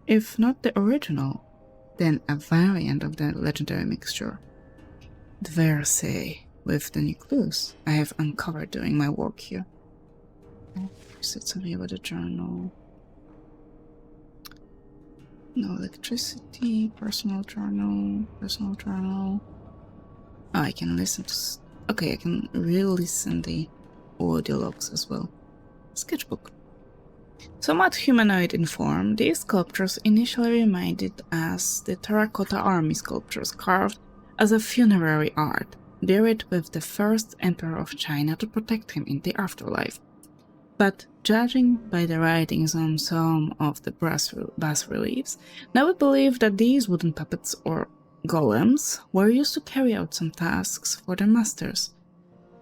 if not the original, then a variant of the legendary mixture. The Versailles, with the new clues I have uncovered during my work here. You said something about a journal. No electricity, personal journal. Oh, I can listen to... Okay, I can re-listen the audio logs as well. Sketchbook. Somewhat humanoid in form, these sculptures initially reminded us the terracotta army sculptures carved as a funerary art, buried with the first emperor of China to protect him in the afterlife. But judging by the writings on some of the bas-reliefs, I would believe that these wooden puppets or golems were used to carry out some tasks for their masters,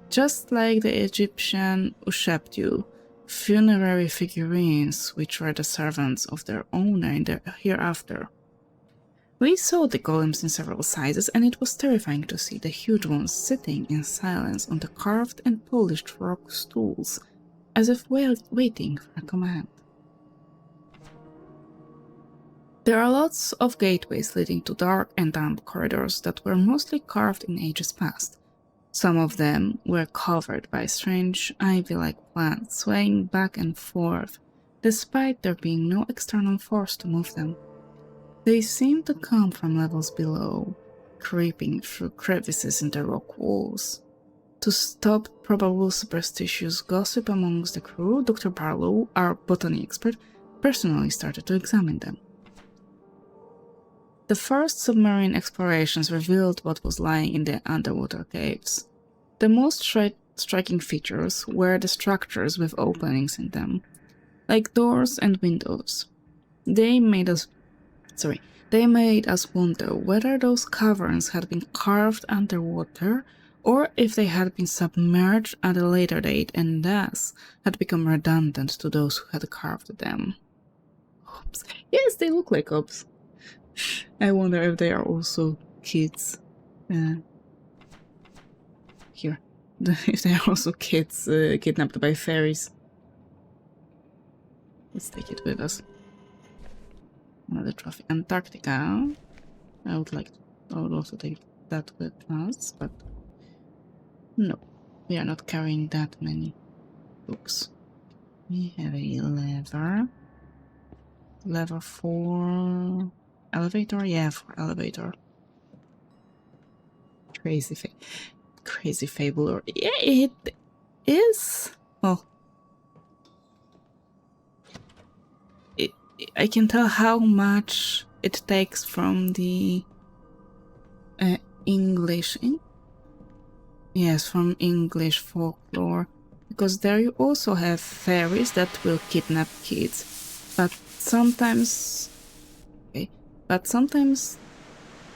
just like the Egyptian usheptiu, funerary figurines which were the servants of their owner in the hereafter. We saw the golems in several sizes, and it was terrifying to see the huge ones sitting in silence on the carved and polished rock stools, as if waiting for a command. There are lots of gateways leading to dark and damp corridors that were mostly carved in ages past. Some of them were covered by strange ivy-like plants swaying back and forth, despite there being no external force to move them. They seemed to come from levels below, creeping through crevices in the rock walls. To stop probable superstitious gossip amongst the crew, Dr. Barlow, our botany expert, personally started to examine them. The first submarine explorations revealed what was lying in the underwater caves. The most striking features were the structures with openings in them, like doors and windows. They made us wonder whether those caverns had been carved underwater or if they had been submerged at a later date and thus had become redundant to those who had carved them. Oops. Yes, they look like ops. I wonder if they are also kids. Here. If they are also kids kidnapped by fairies. Let's take it with us. Another trophy. Antarctica. I would also take that with us, but no. We are not carrying that many books. We have a lever. Lever for elevator? Yeah, for elevator. Crazy fable. Yeah, it is. Well, I can tell how much it takes from the English. Yes, from English folklore. Because there you also have fairies that will kidnap kids. But sometimes. Okay. But sometimes.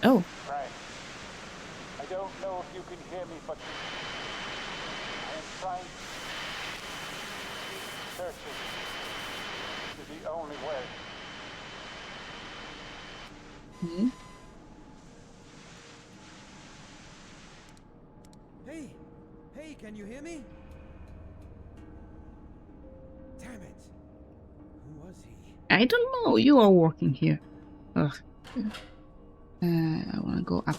Oh. Frank, I don't know if you can hear me, but I am trying to keep searching. This is the only way. Hmm? Hey, can you hear me? Damn it. Who was he? I don't know. You are working here. Ugh. I want to go up.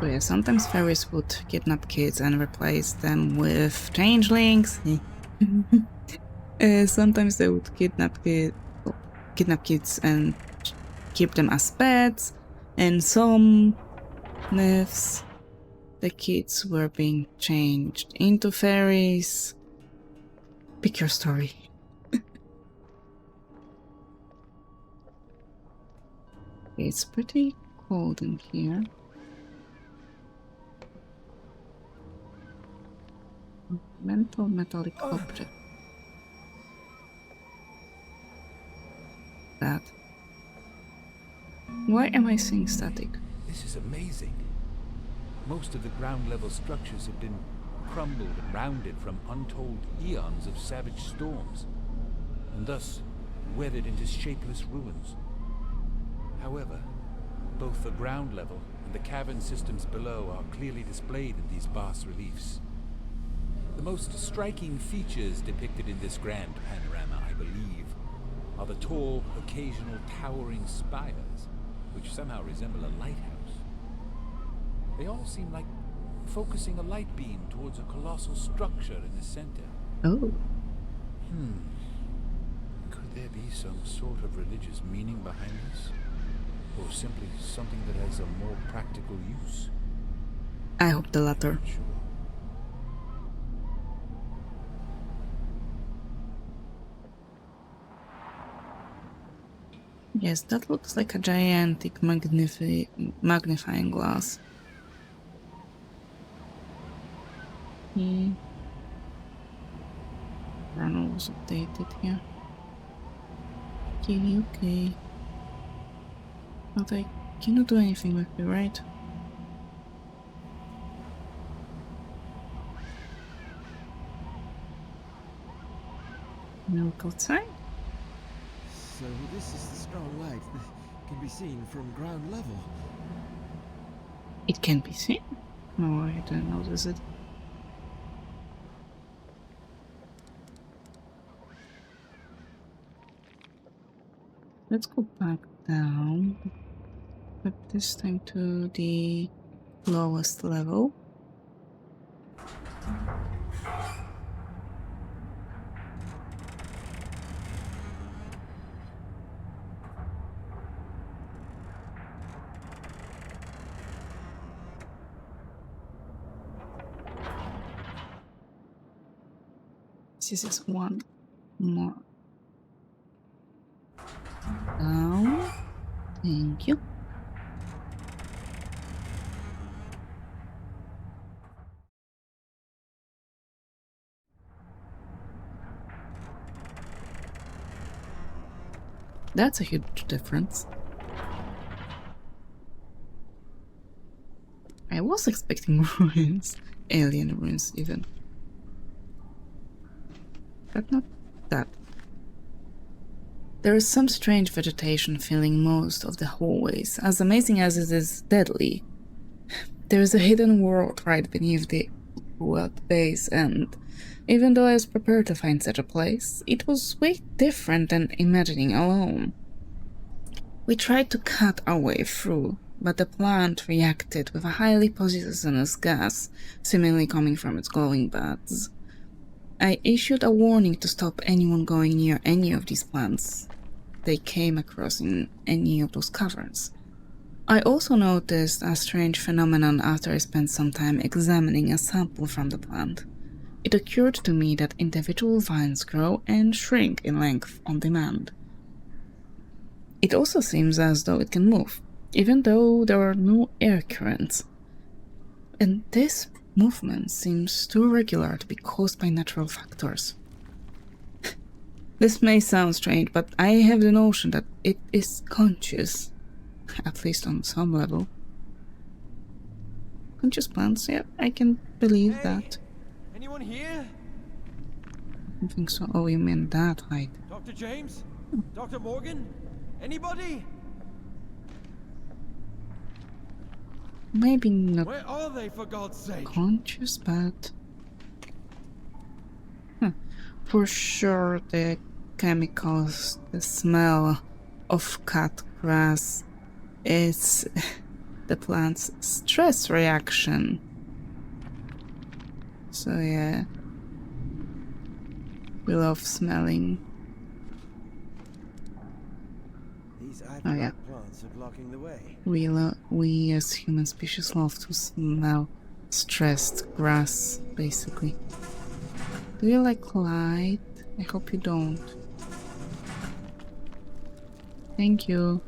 Oh yeah, sometimes fairies would kidnap kids and replace them with changelings. Sometimes they would kidnap kids and keep them as pets. And some myths, the kids were being changed into fairies. Pick your story. It's pretty cold in here. Mental metallic object. That. Why am I seeing static? This is amazing. Most of the ground level structures have been crumbled and rounded from untold eons of savage storms, and thus weathered into shapeless ruins. However, both the ground level and the cavern systems below are clearly displayed in these bas-reliefs. The most striking features depicted in this grand panorama, I believe, are the tall, occasional towering spires, which somehow resemble a lighthouse. They all seem like focusing a light beam towards a colossal structure in the center. Oh. Could there be some sort of religious meaning behind this? Or simply something that has a more practical use? I hope the latter. Sure. Yes, that looks like a gigantic magnifying glass. Journal was updated here. Okay. But I cannot do anything with it, right? Look outside. So this is the strong light that can be seen from ground level. It can be seen? No, I didn't notice it. Let's go back down, but this time to the lowest level. This is one more. Down. Thank you. That's a huge difference. I was expecting ruins, alien ruins even. But not that. There is some strange vegetation filling most of the hallways. As amazing as it is deadly, there is a hidden world right beneath the base, and even though I was prepared to find such a place, it was way different than imagining alone. We tried to cut our way through, but the plant reacted with a highly poisonous gas, seemingly coming from its glowing buds. I issued a warning to stop anyone going near any of these plants they came across in any of those caverns. I also noticed a strange phenomenon after I spent some time examining a sample from the plant. It occurred to me that individual vines grow and shrink in length on demand. It also seems as though it can move, even though there are no air currents. And this movement seems too regular to be caused by natural factors. This may sound strange, but I have the notion that it is conscious, at least on some level. Conscious plants, yeah, I can believe that. Anyone here? I don't think so. Oh, you mean that height. Dr. James? Dr. Morgan? Anybody? Maybe not Where are they, for God's sake? conscious, but... For sure, the chemicals, the smell of cut grass is the plant's stress reaction. So yeah, we love smelling. These Oh yeah, plants are blocking the way. we as human species love to smell stressed grass, basically. Do you like light? I hope you don't. Thank you.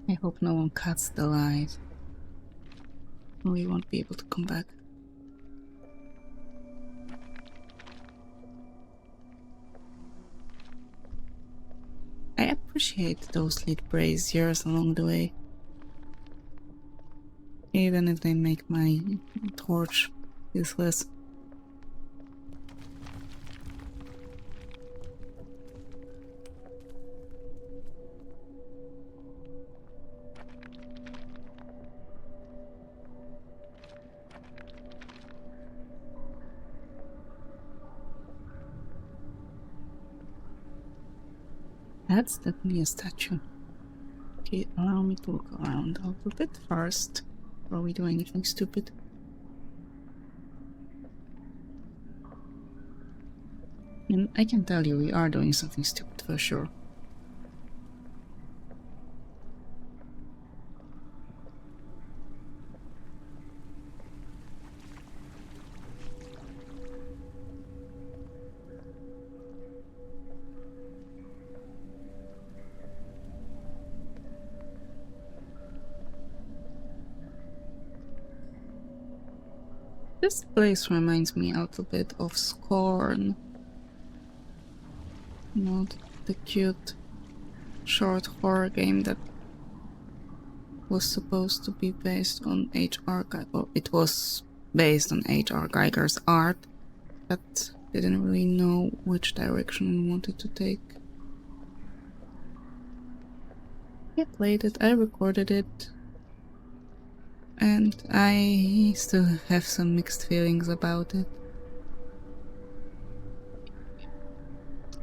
I hope no one cuts the light. We won't be able to come back. I appreciate those lit braziers along the way. Even if they make my torch useless. That's definitely a statue. Okay, allow me to look around a little bit first. Are we doing anything stupid? And I can tell you we are doing something stupid for sure. This place reminds me a little bit of Scorn. You know, the cute short horror game that was supposed to be based on H.R. Geiger. Well, it was based on H.R. Geiger's art, but didn't really know which direction we wanted to take. I played it, I recorded it, and I still have some mixed feelings about it.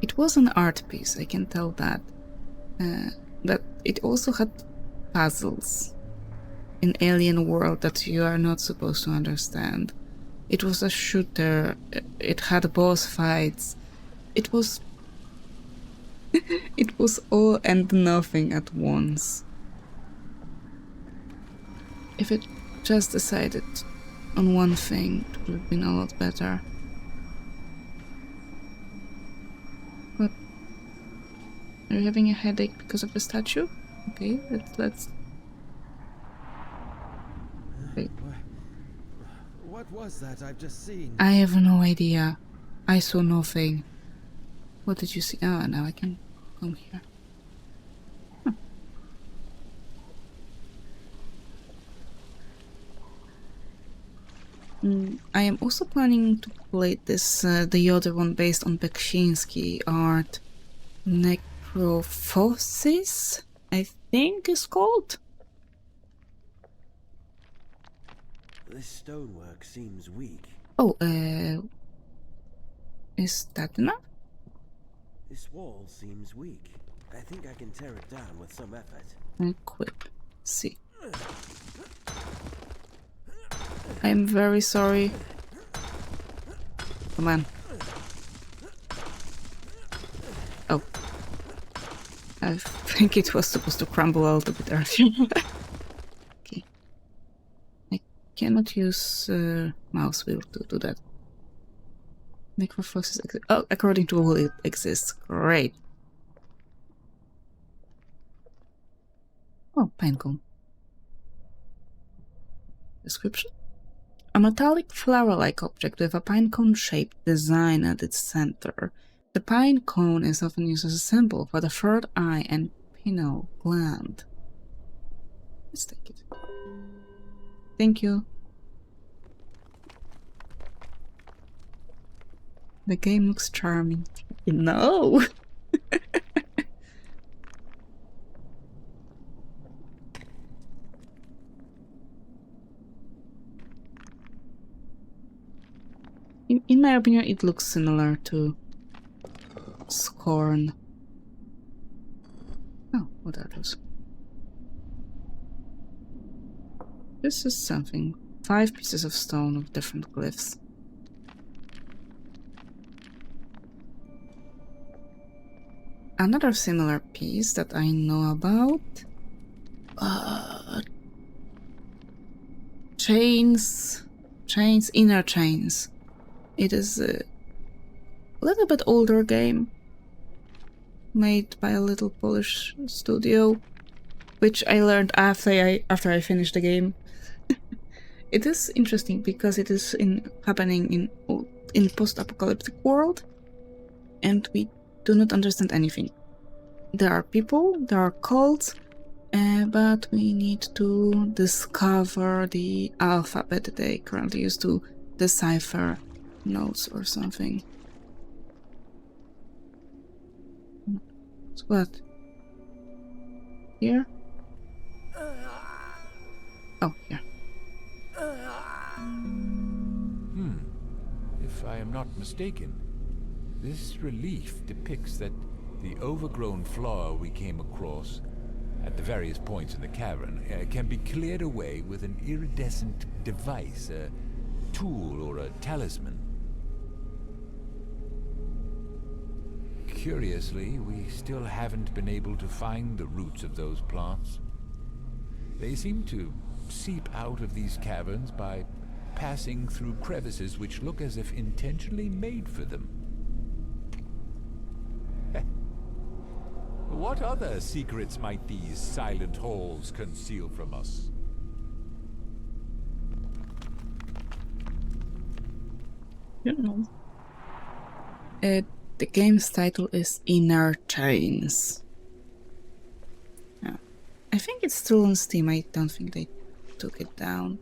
It was an art piece, I can tell that. But it also had puzzles. An alien world that you are not supposed to understand. It was a shooter, it had boss fights. It was... it was all and nothing at once. If it just decided on one thing, it would have been a lot better. What? Are you having a headache because of the statue? Okay, let's... Wait. What was that I've just seen? I have no idea. I saw nothing. What did you see? Ah, now I can come here. Huh. I am also planning to play this, the other one based on Beksinski art. Necrophosis, I think is called. This stonework seems weak. Oh, is that enough? This wall seems weak. I think I can tear it down with some effort. Equip. See. I'm very sorry. Come on. Oh. I think it was supposed to crumble a little bit earlier. Okay. I cannot use mouse wheel to do that. Necrophosis exists. Oh, according to Google, it exists. Great. Oh, pinecone. Description? A metallic flower-like object with a pinecone-shaped design at its center. The pine cone is often used as a symbol for the third eye and pineal gland. Let's take it. Thank you. The game looks charming. No! In my opinion, it looks similar to Scorn. Oh, what are those? This is something. 5 pieces of stone with different glyphs. Another similar piece that I know about. Chains, inner chains. It is a little bit older game, made by a little Polish studio, which I learned after I finished the game. It is interesting because it is happening in post-apocalyptic world, and we do not understand anything. There are people, there are cults, but we need to discover the alphabet that they currently use to decipher notes or something. What? Here? Oh, here. If I am not mistaken, this relief depicts that the overgrown floor we came across at the various points in the cavern can be cleared away with an iridescent device, a tool or a talisman. Curiously, we still haven't been able to find the roots of those plants. They seem to seep out of these caverns by passing through crevices which look as if intentionally made for them. What other secrets might these silent halls conceal from us? You know. The game's title is Inner Chains. Yeah. I think it's still on Steam. I don't think they took it down.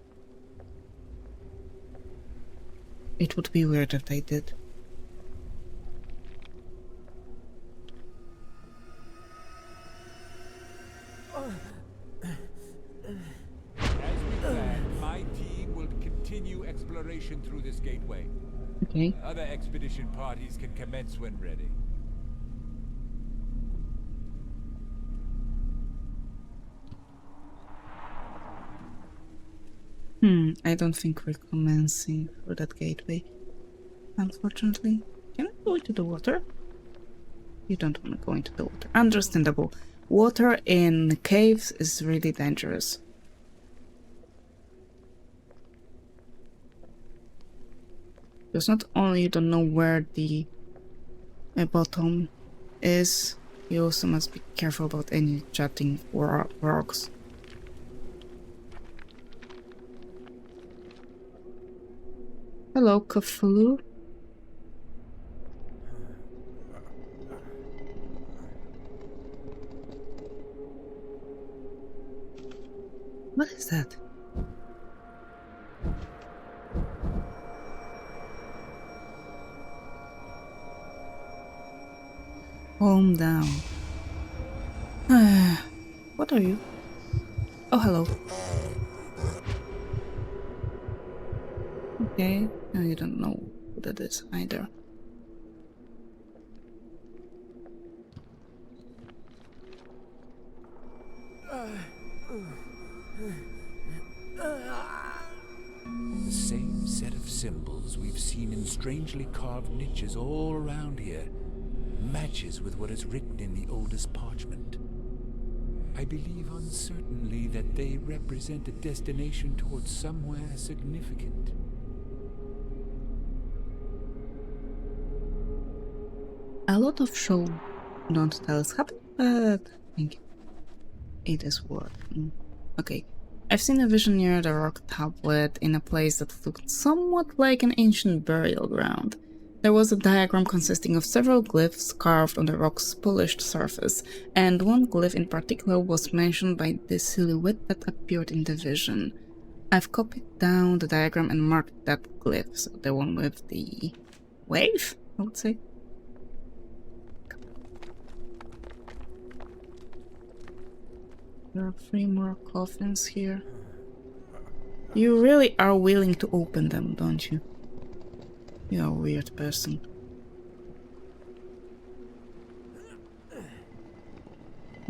It would be weird if they did. As we planned, my team will continue exploration through this gateway. Okay. Other expedition parties can commence when ready. I don't think we're commencing for that gateway. Unfortunately. Can I go into the water? You don't want to go into the water. Understandable. Water in caves is really dangerous. Because not only you don't know where the bottom is, you also must be careful about any jutting rocks. Hello, Cthulhu. What is that? Calm down. What are you? Oh, hello. Okay, no, you don't know who that is either. The same set of symbols we've seen in strangely carved niches all around here matches with what is written in the oldest parchment. I believe uncertainly that they represent a destination towards somewhere significant. A lot of show don't tell us happen, but I think it is working. Okay. I've seen a vision near the rock tablet in a place that looked somewhat like an ancient burial ground. There was a diagram consisting of several glyphs carved on the rock's polished surface, and one glyph in particular was mentioned by the silhouette that appeared in the vision. I've copied down the diagram and marked that glyph, so the one with the wave, I would say. There are 3 more coffins here. You really are willing to open them, don't you? You're a weird person.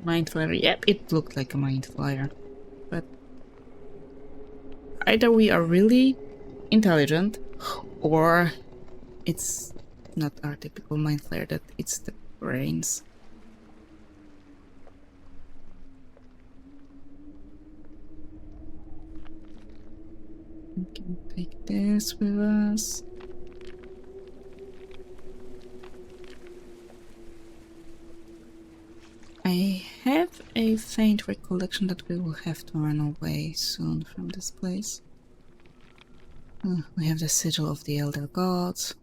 Mind flyer. Yep, it looked like a mind flyer. But either we are really intelligent, or it's not our typical mind flyer, that it's the brains. We can take this with us. I have a faint recollection that we will have to run away soon from this place. We have the sigil of the Elder Gods.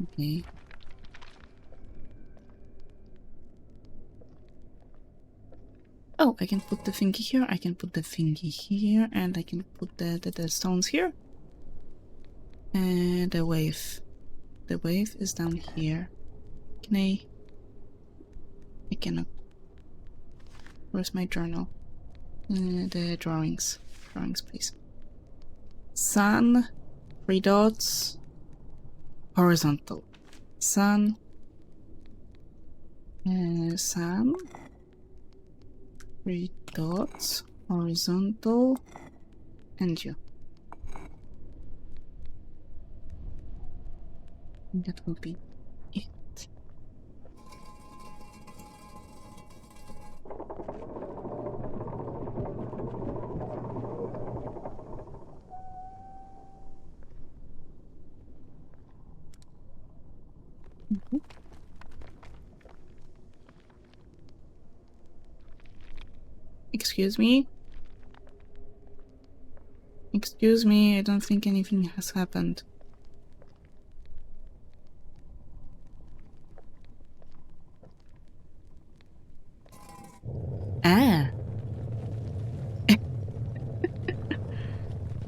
Okay. Oh, I can put the thingy here, I can put the thingy here, and I can put the stones here. And the wave. The wave is down here. Can I cannot. Where's my journal? The drawings. Drawings, please. Sun, 3 dots, horizontal. Sun, sun, 3 dots, horizontal, and you. That will be it. Excuse me? Excuse me, I don't think anything has happened. Ah!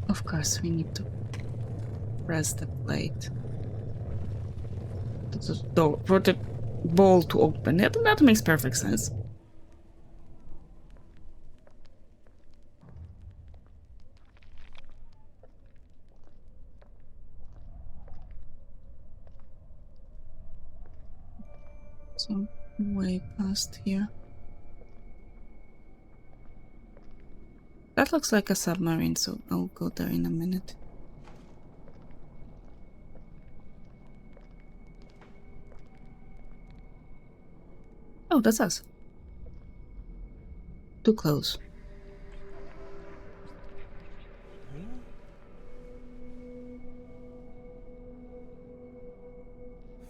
Of course, we need to press the plate. For the ball to open. That makes perfect sense. So, way past here. That looks like a submarine, so I'll go there in a minute. Oh, that's us. Too close.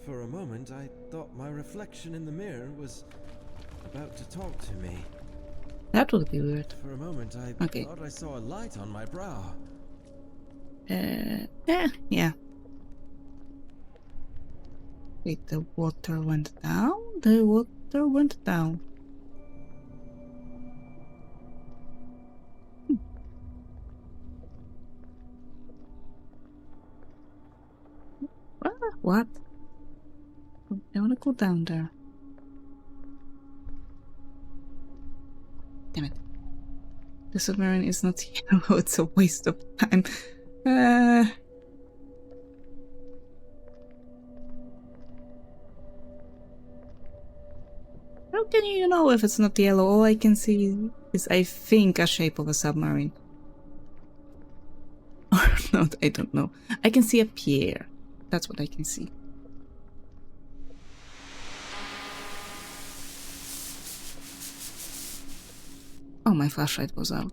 For a moment, I thought my reflection in the mirror was about to talk to me. That would be weird. For a moment, I Okay. thought I saw a light on my brow. Yeah. Wait, the water went down? The water went down. What? I wanna go down there. Damn it. The submarine is not yellow, it's a waste of time. How can you know if it's not yellow? All I can see is, I think, a shape of a submarine. Or not, I don't know. I can see a pier. That's what I can see. Oh, my flashlight was out.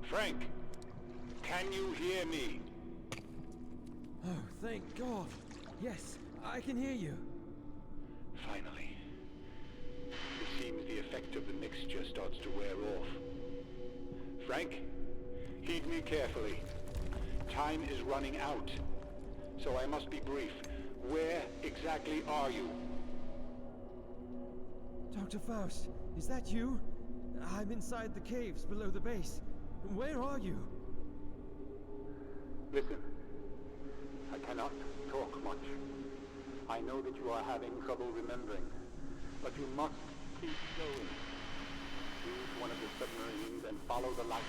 Frank, can you hear me? Oh, thank God. Yes, I can hear you. Finally. It seems the effect of the mixture starts to wear off. Frank, heed me carefully. Time is running out, so I must be brief. Where exactly are you? Dr. Faust, is that you? I'm inside the caves below the base. Where are you? Listen, I cannot talk much. I know that you are having trouble remembering, but you must keep going. Use one of the submarines and follow the light.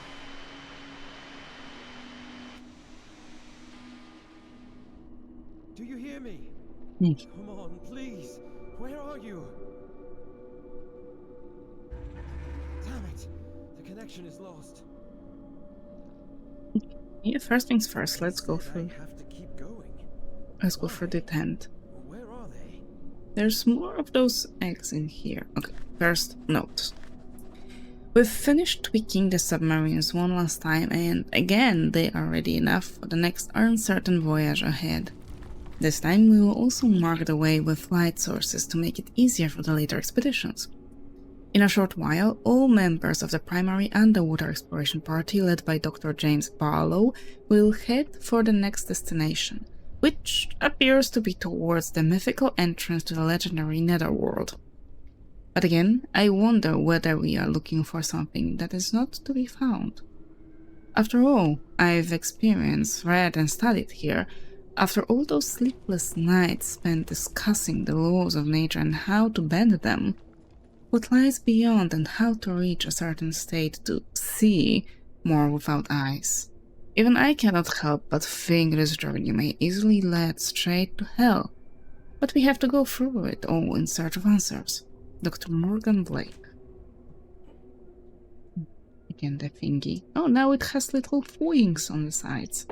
Do you hear me? Come on, please. Where are you? Damn it. The connection is lost. Yeah, first things first, let's go Said through. I have to keep going. Let's go for the tent. Where are they? There's more of those eggs in here. Okay, first note. We've finished tweaking the submarines one last time, and again, they are ready enough for the next uncertain voyage ahead. This time, we will also mark the way with light sources to make it easier for the later expeditions. In a short while, all members of the primary underwater exploration party led by Dr. James Barlow will head for the next destination, which appears to be towards the mythical entrance to the legendary Netherworld. But again, I wonder whether we are looking for something that is not to be found. After all, I've experienced, read and studied here. After all those sleepless nights spent discussing the laws of nature and how to bend them, what lies beyond and how to reach a certain state to see more without eyes. Even I cannot help but think this journey may easily lead straight to hell, but we have to go through it all in search of answers. Dr. Morgan Blake. Again, the thingy. Oh, now it has little wings on the sides.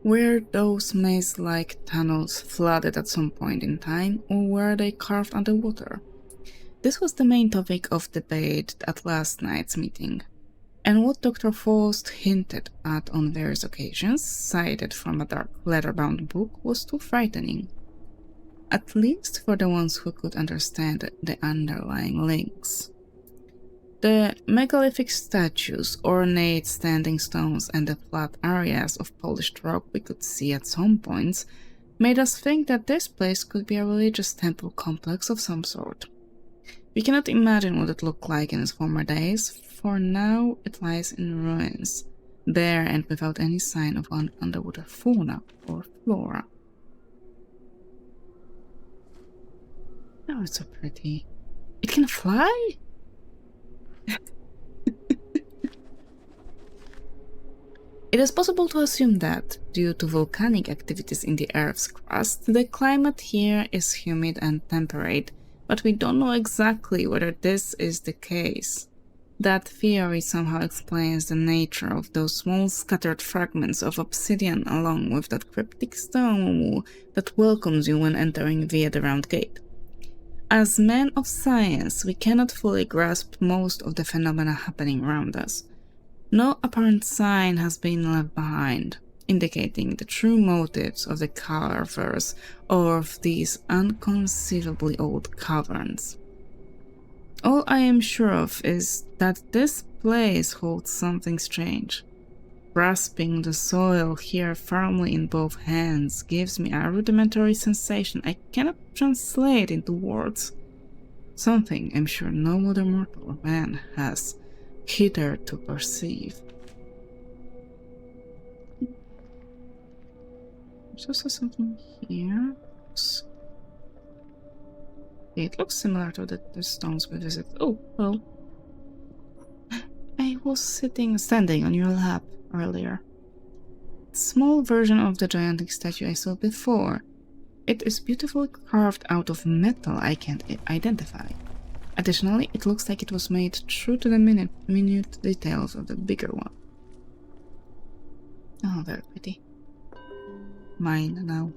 Were those maze-like tunnels flooded at some point in time, or were they carved underwater? This was the main topic of debate at last night's meeting, and what Dr. Faust hinted at on various occasions, cited from a dark leather-bound book, was too frightening. At least for the ones who could understand the underlying links. The megalithic statues, ornate standing stones, and the flat areas of polished rock we could see at some points made us think that this place could be a religious temple complex of some sort. We cannot imagine what it looked like in its former days, for now it lies in ruins, bare and without any sign of an underwater fauna or flora. Oh, it's so pretty. It can fly? It is possible to assume that, due to volcanic activities in the Earth's crust, the climate here is humid and temperate, but we don't know exactly whether this is the case. That theory somehow explains the nature of those small scattered fragments of obsidian along with that cryptic stone wall that welcomes you when entering via the round gate. As men of science, we cannot fully grasp most of the phenomena happening around us. No apparent sign has been left behind, indicating the true motives of the carvers of these unconceivably old caverns. All I am sure of is that this place holds something strange. Grasping the soil here firmly in both hands gives me a rudimentary sensation I cannot translate into words. Something I'm sure no other mortal man has hitherto perceived. There's also something here. It looks similar to the stones we visited. Oh, well. I was standing on your lap earlier. Small version of the gigantic statue I saw before. It is beautifully carved out of metal I can't identify. Additionally, it looks like it was made true to the minute details of the bigger one. Oh, very pretty. Mine now.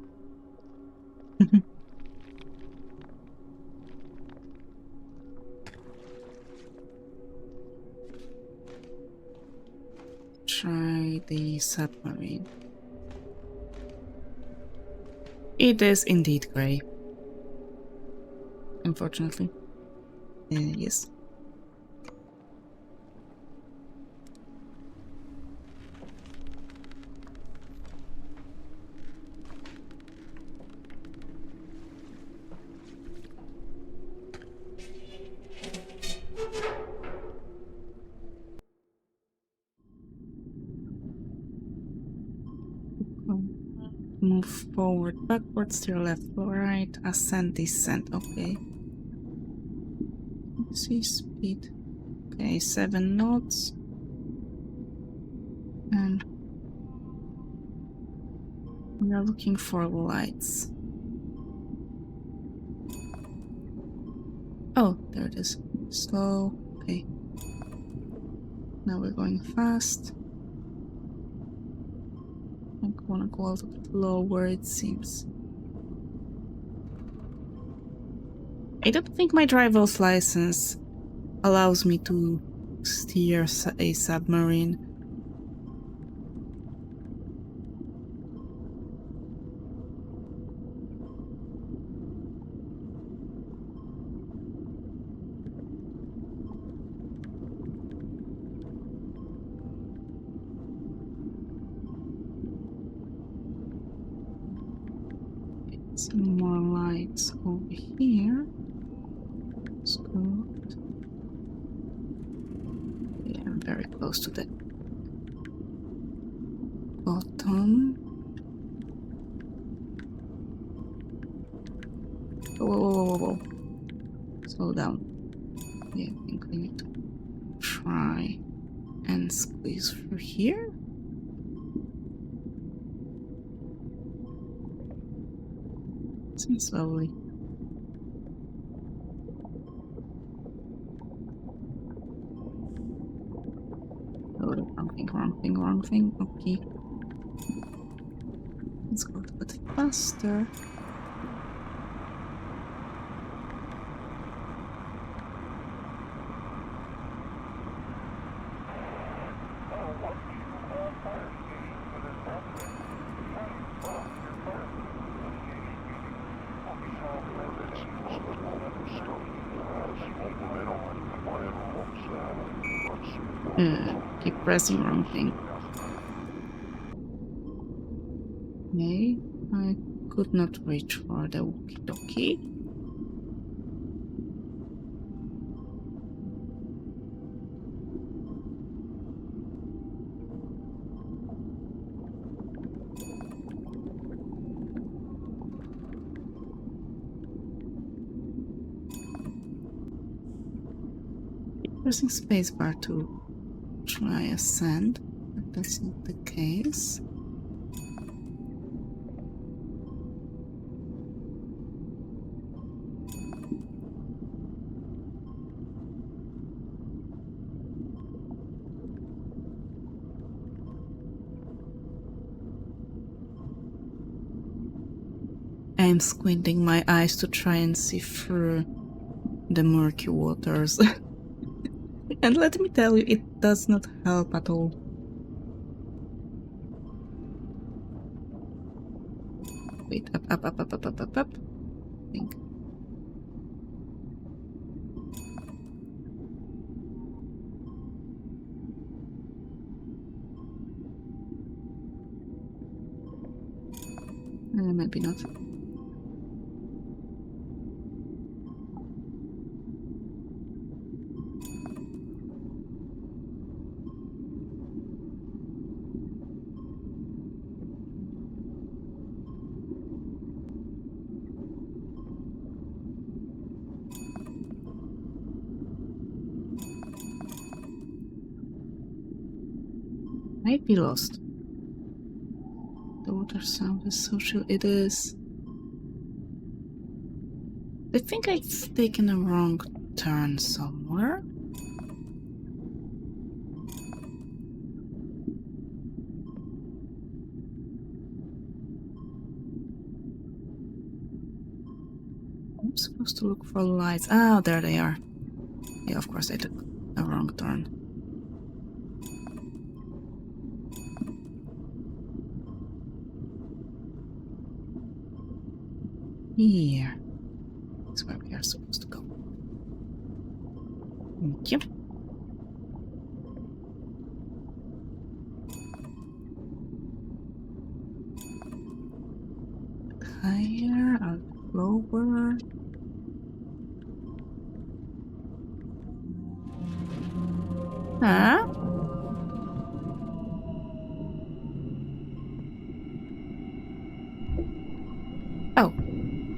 Try the submarine. It is indeed grey. Unfortunately. Yes. Move forward, backwards, to your left, right, ascend, descend. Okay. Let's see speed. Okay, 7 knots. And we are looking for lights. Oh, there it is. Slow. Okay. Now we're going fast. I wanna go a little bit lower, it seems. I don't think my driver's license allows me to steer a submarine. Some more lights over here. That's good. Yeah, I'm very close to the bottom. Whoa. Slow down. Yeah, I think we need to try and squeeze through here. Slowly. Oh, wrong thing. Okay. Let's go a bit faster. Keep pressing wrong thing. Okay, I could not reach for the walkie-talkie. Pressing spacebar to try ascend, but that's not the case. I am squinting my eyes to try and see through the murky waters. And let me tell you, it does not help at all. Wait, up. I think. Maybe not. Might be lost. The water sound is social. It is. I think I've taken a wrong turn somewhere. I'm supposed to look for lights. Ah, there they are. Yeah, of course I took a wrong turn. Here. That's where we are supposed to go. Thank you. Higher, a lower. Huh? Oh.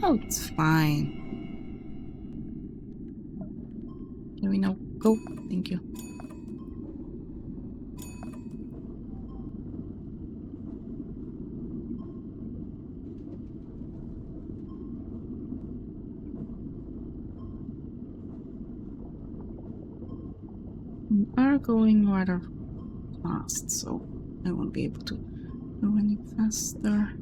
Oh, it's fine. Can we now go? Thank you. We are going rather fast, so I won't be able to go any faster.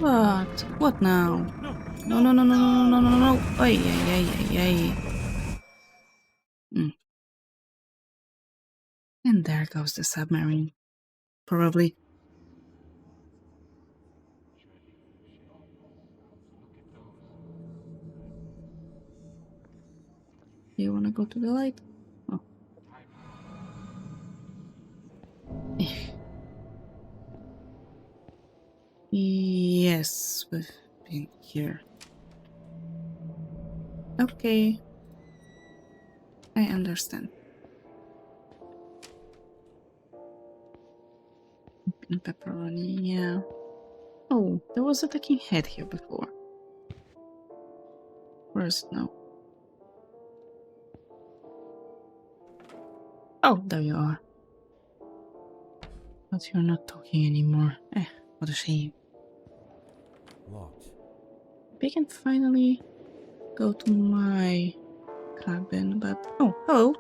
What? What now? No, no, no, no, no, no, no, no, no. Ay, ay, ay, ay, ay. And there goes the submarine. Probably. Do you want to go to the light? Oh. Yes, we've been here. Okay. I understand. And pepperoni, yeah. Oh, there was a talking head here before. Where is it now? Oh, there you are. But you're not talking anymore. What a shame. Locked. We can finally go to my cabin, but... Oh, hello.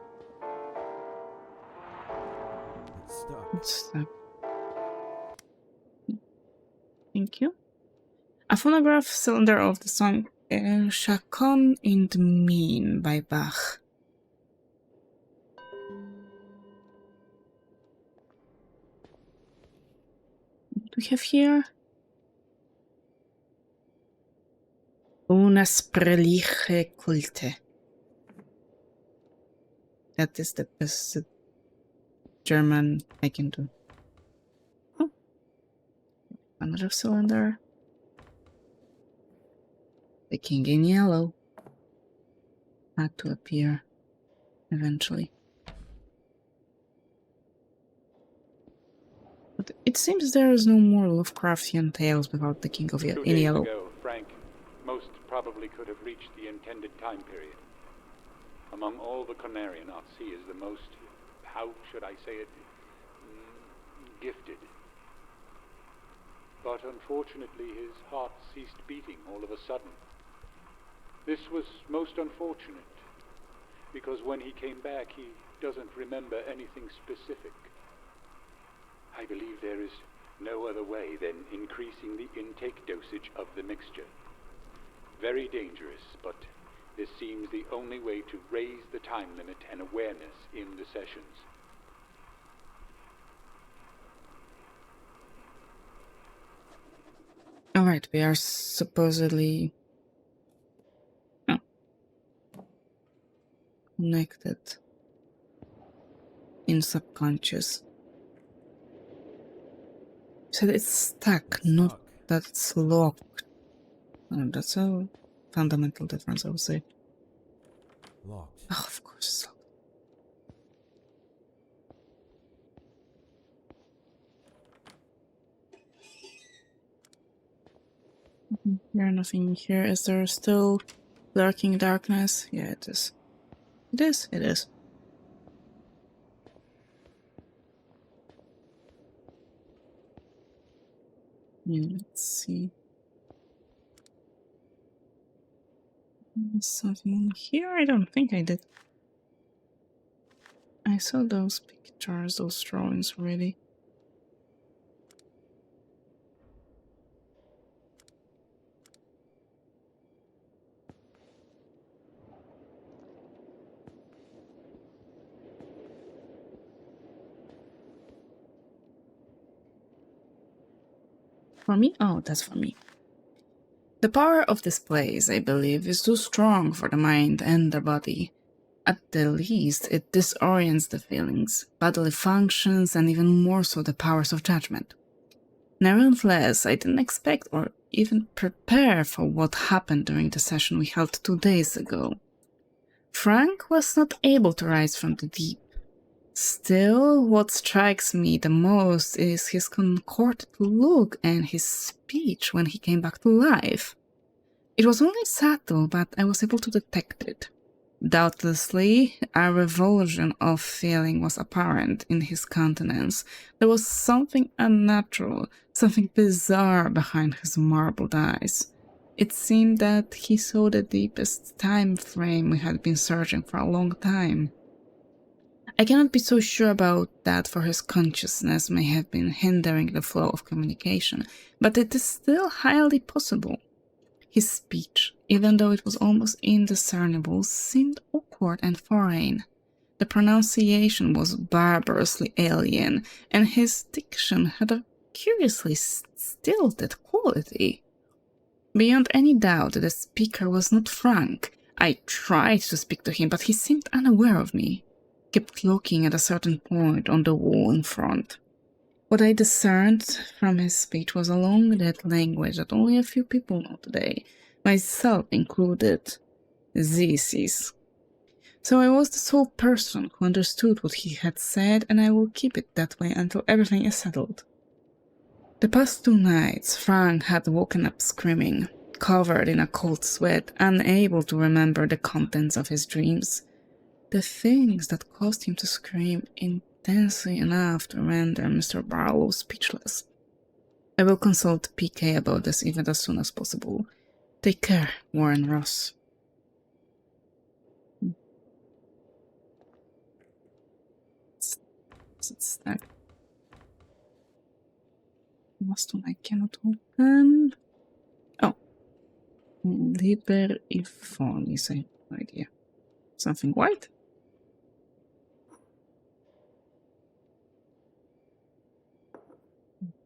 It's stuck. It's stuck. Thank you. A phonograph cylinder of the song Chacon in the Mean by Bach. What do we have here? Una sprelliche Kulte. That is the best German I can do. Oh. Another cylinder. The king in yellow. Had to appear eventually. But it seems there is no more Lovecraftian tales without the king of 2 in days yellow. ago, Frank, most probably could have reached the intended time period. Among all the Conarian, he is the most, how should I say it, gifted. But unfortunately his heart ceased beating all of a sudden. This was most unfortunate, because when he came back, he doesn't remember anything specific. I believe there is no other way than increasing the intake dosage of the mixture. Very dangerous, but this seems the only way to raise the time limit and awareness in the sessions. Alright, we are supposedly connected in subconscious. So it's stuck, not that it's locked. That's a fundamental difference, I would say. Locked. Oh, of course it's locked. Here, nothing here. Is there still lurking darkness? Yeah, it is. It is, it is. Let's see. Something here? I don't think I did. I saw those pictures, those drawings already. For me? Oh, that's for me. The power of this place, I believe, is too strong for the mind and the body. At the least, it disorients the feelings, bodily functions, and even more so the powers of judgment. Nevertheless, I didn't expect or even prepare for what happened during the session we held 2 days ago. Frank was not able to rise from the deep. Still, what strikes me the most is his concordant look and his speech when he came back to life. It was only subtle, but I was able to detect it. Doubtlessly, a revulsion of feeling was apparent in his countenance. There was something unnatural, something bizarre behind his marbled eyes. It seemed that he saw the deepest time frame we had been searching for a long time. I cannot be so sure about that, for his consciousness may have been hindering the flow of communication, but it is still highly possible. His speech, even though it was almost indiscernible, seemed awkward and foreign. The pronunciation was barbarously alien, and his diction had a curiously stilted quality. Beyond any doubt, the speaker was not Frank. I tried to speak to him, but he seemed unaware of me, kept looking at a certain point on the wall in front. What I discerned from his speech was a long-dead language that only a few people know today, myself included. Z's. So I was the sole person who understood what he had said, and I will keep it that way until everything is settled. The past 2 nights, Frank had woken up screaming, covered in a cold sweat, unable to remember the contents of his dreams. The things that caused him to scream intensely enough to render Mr. Barlow speechless. I will consult PK about this event as soon as possible. Take care, Warren Ross. It's stuck. Last one I cannot open. Oh. Liber Ifon is an idea. Something white?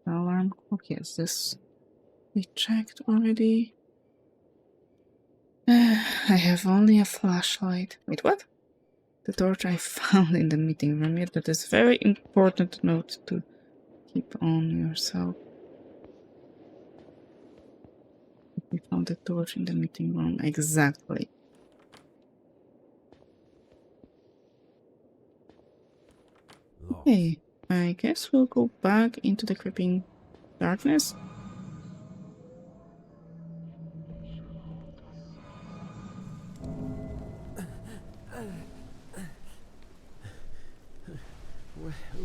Alarm clock, yes, this we checked already. I have only a flashlight. Wait, what? The torch I found in the meeting room. Yet that is very important note to keep on yourself. We found the torch in the meeting room. Exactly. Okay, I guess we'll go back into the creeping darkness.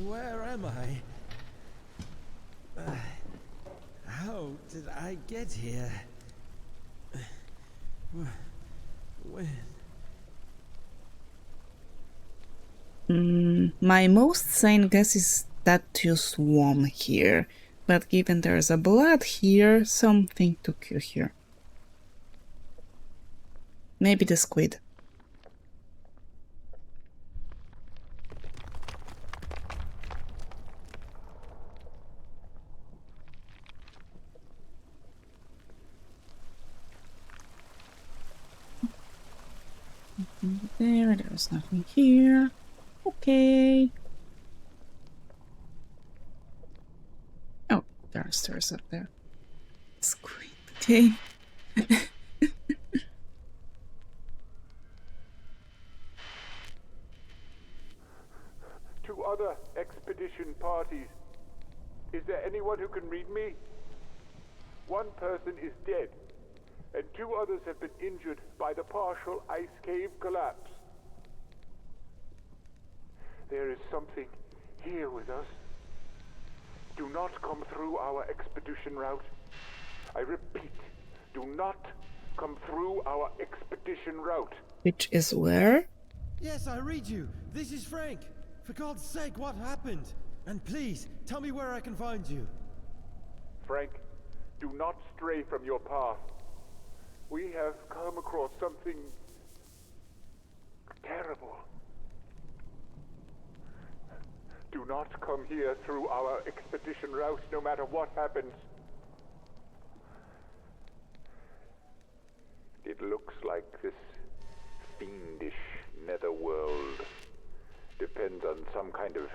Where am I? How did I get here? When? My most sane guess is that you swam here, but given there's a blood here, something took you here. Maybe the squid. There's nothing here. Okay. Oh, there are stairs up there. Squid, okay. To other expedition parties, is there anyone who can read me? One person is dead, and 2 others have been injured by the partial ice cave collapse. There is something here with us. Do not come through our expedition route. I repeat, do not come through our expedition route. Which is where? Yes, I read you. This is Frank. For God's sake, what happened? And please, tell me where I can find you. Frank, do not stray from your path. We have come across something terrible. Do not come here through our expedition route, no matter what happens. It looks like this fiendish netherworld depends on some kind of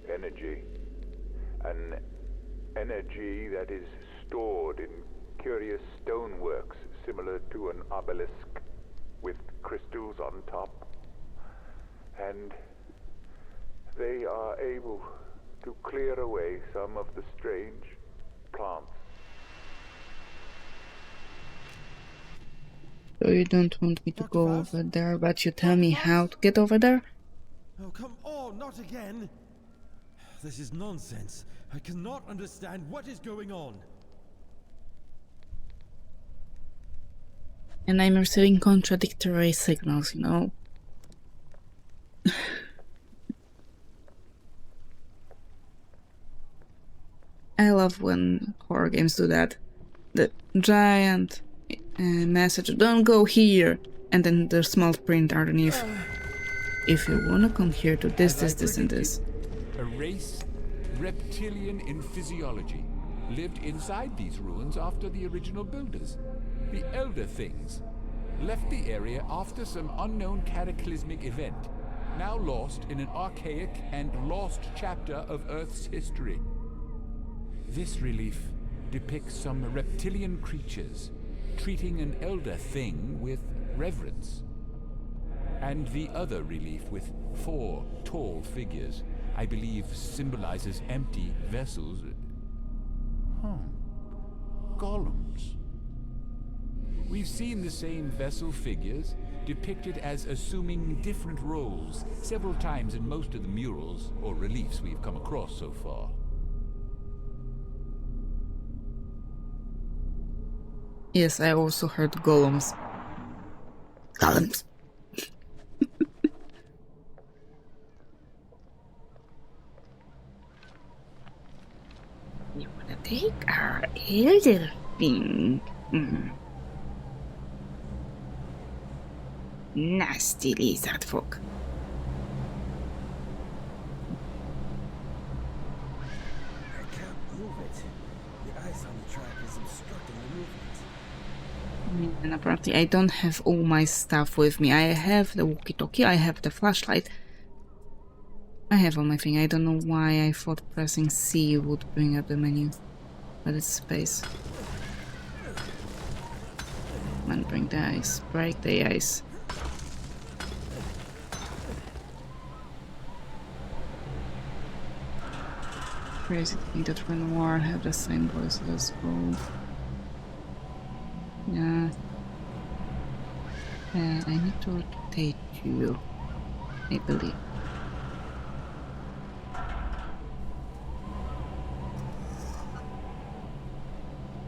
energy. An energy that is stored in curious stoneworks similar to an obelisk with crystals on top. And they are able to clear away some of the strange plants. So you don't want me to go over there, but you tell me how to get over there? Oh, come on, not again! This is nonsense. I cannot understand what is going on. And I'm receiving contradictory signals, you know? I love when horror games do that. The giant message, don't go here, and then the small print underneath. If you wanna come here to this, and this. A race, reptilian in physiology, lived inside these ruins after the original builders. The Elder Things left the area after some unknown cataclysmic event, now lost in an archaic and lost chapter of Earth's history. This relief depicts some reptilian creatures treating an elder thing with reverence. And the other relief with 4 tall figures, I believe symbolizes empty vessels. Golems. We've seen the same vessel figures depicted as assuming different roles several times in most of the murals or reliefs we've come across so far. Yes, I also heard golems. Golems. You wanna take our elder thing? Nasty lizard folk. I can't move it. The ice on the track is obstructing the movement. And apparently I don't have all my stuff with me. I have the walkie-talkie, I have the flashlight. I have all my thing. I don't know why I thought pressing C would bring up the menu. But it's space. Come on, bring the ice. Break the ice. Crazy to think that Renoir have the same voice as both. Yeah. I need to rotate you, I believe.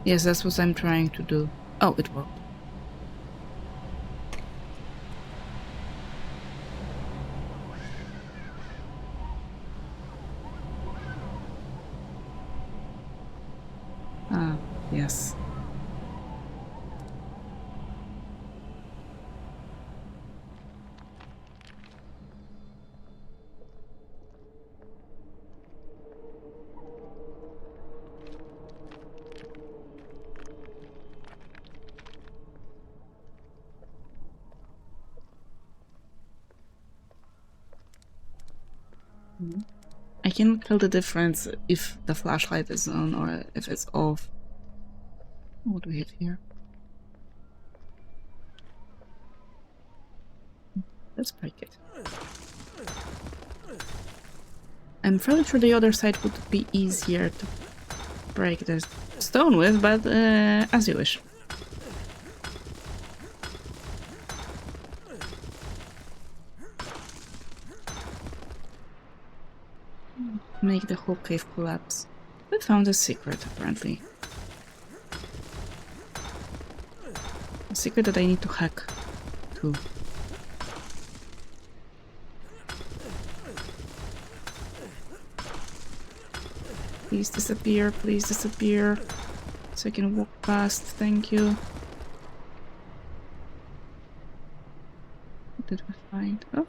Yes, that's what I'm trying to do. Oh, it worked. Yes. I cannot tell the difference if the flashlight is on or if it's off. What do we have here? Let's break it. I'm fairly sure the other side would be easier to break the stone with, but as you wish. Make the whole cave collapse. We found a secret, apparently. A secret that I need to hack, too. Please disappear, so I can walk past, thank you. What did we find? Oh.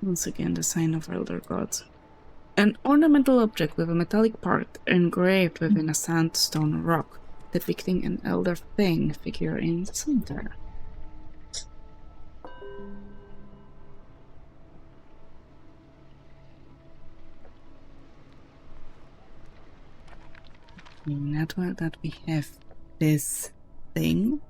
Once again, the sign of elder gods. An ornamental object with a metallic part engraved within a sandstone rock, depicting an elder thing figure in the center. Not well that we have this thing.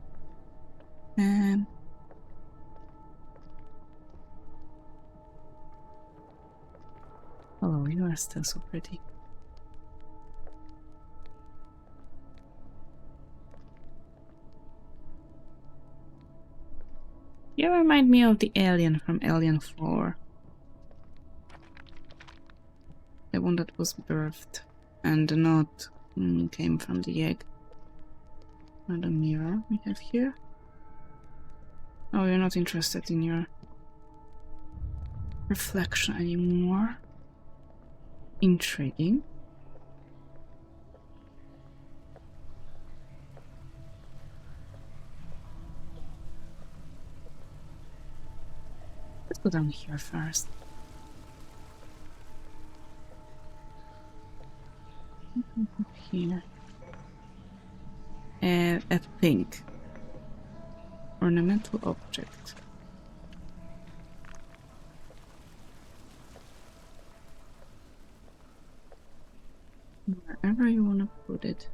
Oh, you are still so pretty. You remind me of the alien from Alien 4. The one that was birthed and not came from the egg. Another mirror we have here. Oh, you're not interested in your reflection anymore. Intriguing. Let's go down here first. Here. A pink ornamental object. Wherever you want to put it.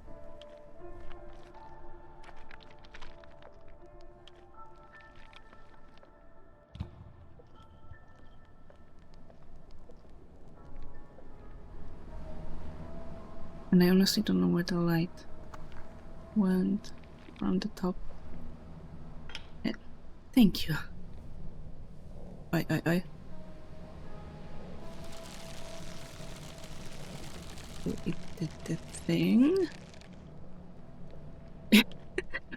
And I honestly don't know where the light went from the top. Thank you. Oi. It did the thing.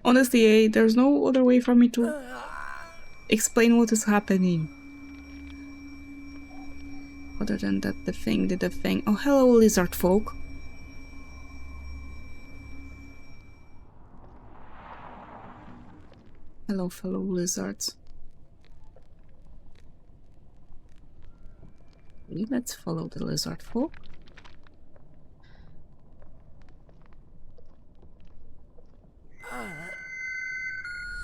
Honestly, there's no other way for me to explain what is happening. Other than that the thing did the thing. Oh, hello, lizard folk. Hello, fellow lizards. Okay, let's follow the lizard folk.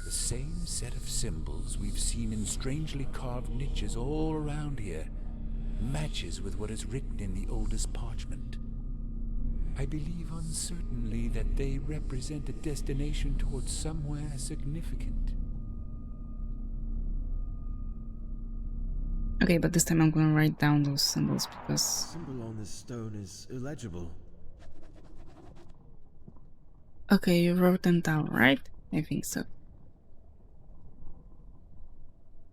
The same set of symbols we've seen in strangely carved niches all around here matches with what is written in the oldest parchment. I believe uncertainly that they represent a destination towards somewhere significant. Okay, but this time I'm gonna write down those symbols because... The symbol on this stone is illegible. Okay, you wrote them down, right? I think so.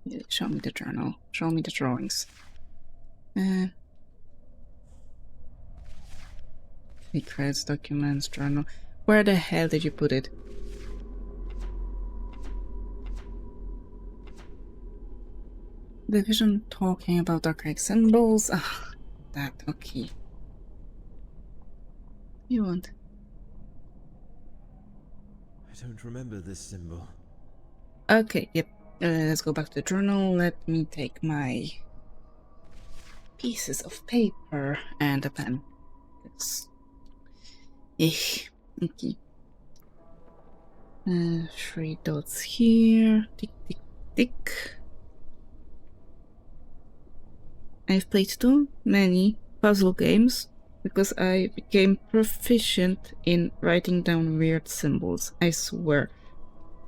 Yeah, show me the journal. Show me the drawings. Secrets, documents, journal. Where the hell did you put it? The vision talking about archaic symbols. Ah, that, okay. You want? I don't remember this symbol. Okay, yep. Let's go back to the journal. Let me take my pieces of paper and a pen. It's... okay. 3 dots here. Tick, tick, tick. I've played too many puzzle games because I became proficient in writing down weird symbols. I swear,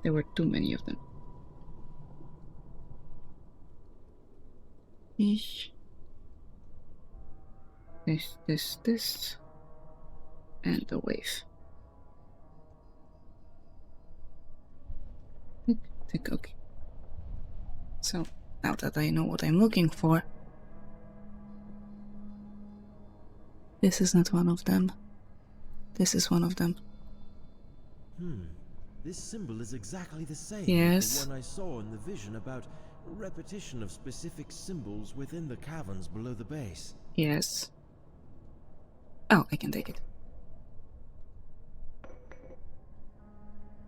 there were too many of them. This, and the wave. Tick, okay. So, now that I know what I'm looking for, this is not one of them. This is one of them. This symbol is exactly the same Yes. as the one I saw in the vision about repetition of specific symbols within the caverns below the base. Yes. Oh, I can take it.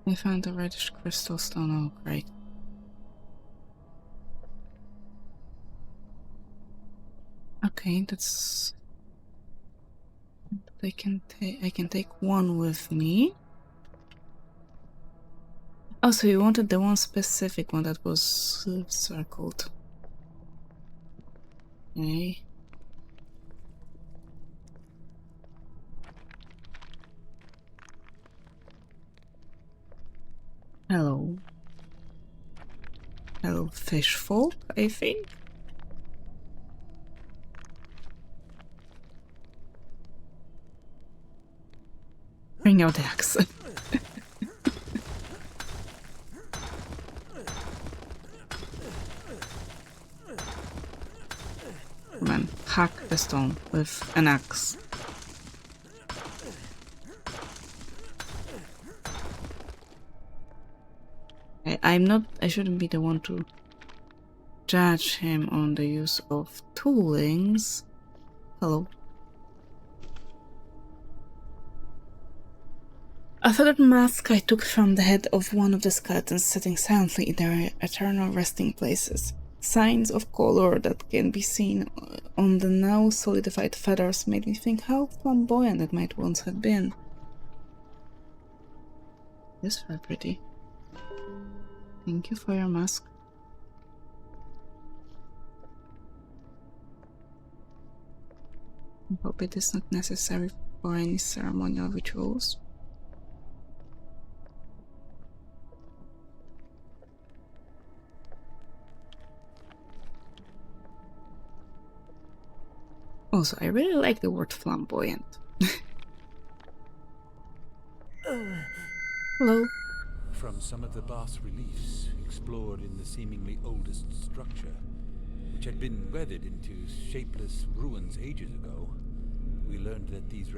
I found a reddish crystal stone. Oh, great. Okay, that's... I can take one with me. Oh, so you wanted the one specific one that was circled. Okay. Hello. Hello, fish folk, I think. Bring out the axe. Come on, hack the stone with an axe. I shouldn't be the one to judge him on the use of toolings. Hello. A feathered mask I took from the head of one of the skeletons sitting silently in their eternal resting places. Signs of color that can be seen on the now solidified feathers made me think how flamboyant it might once have been. This is very pretty. Thank you for your mask. I hope it is not necessary for any ceremonial rituals. Also, I really like the word flamboyant. Hello. From some of the bas-reliefs explored in the seemingly oldest structure, which had been weathered into shapeless ruins ages ago, we learned that these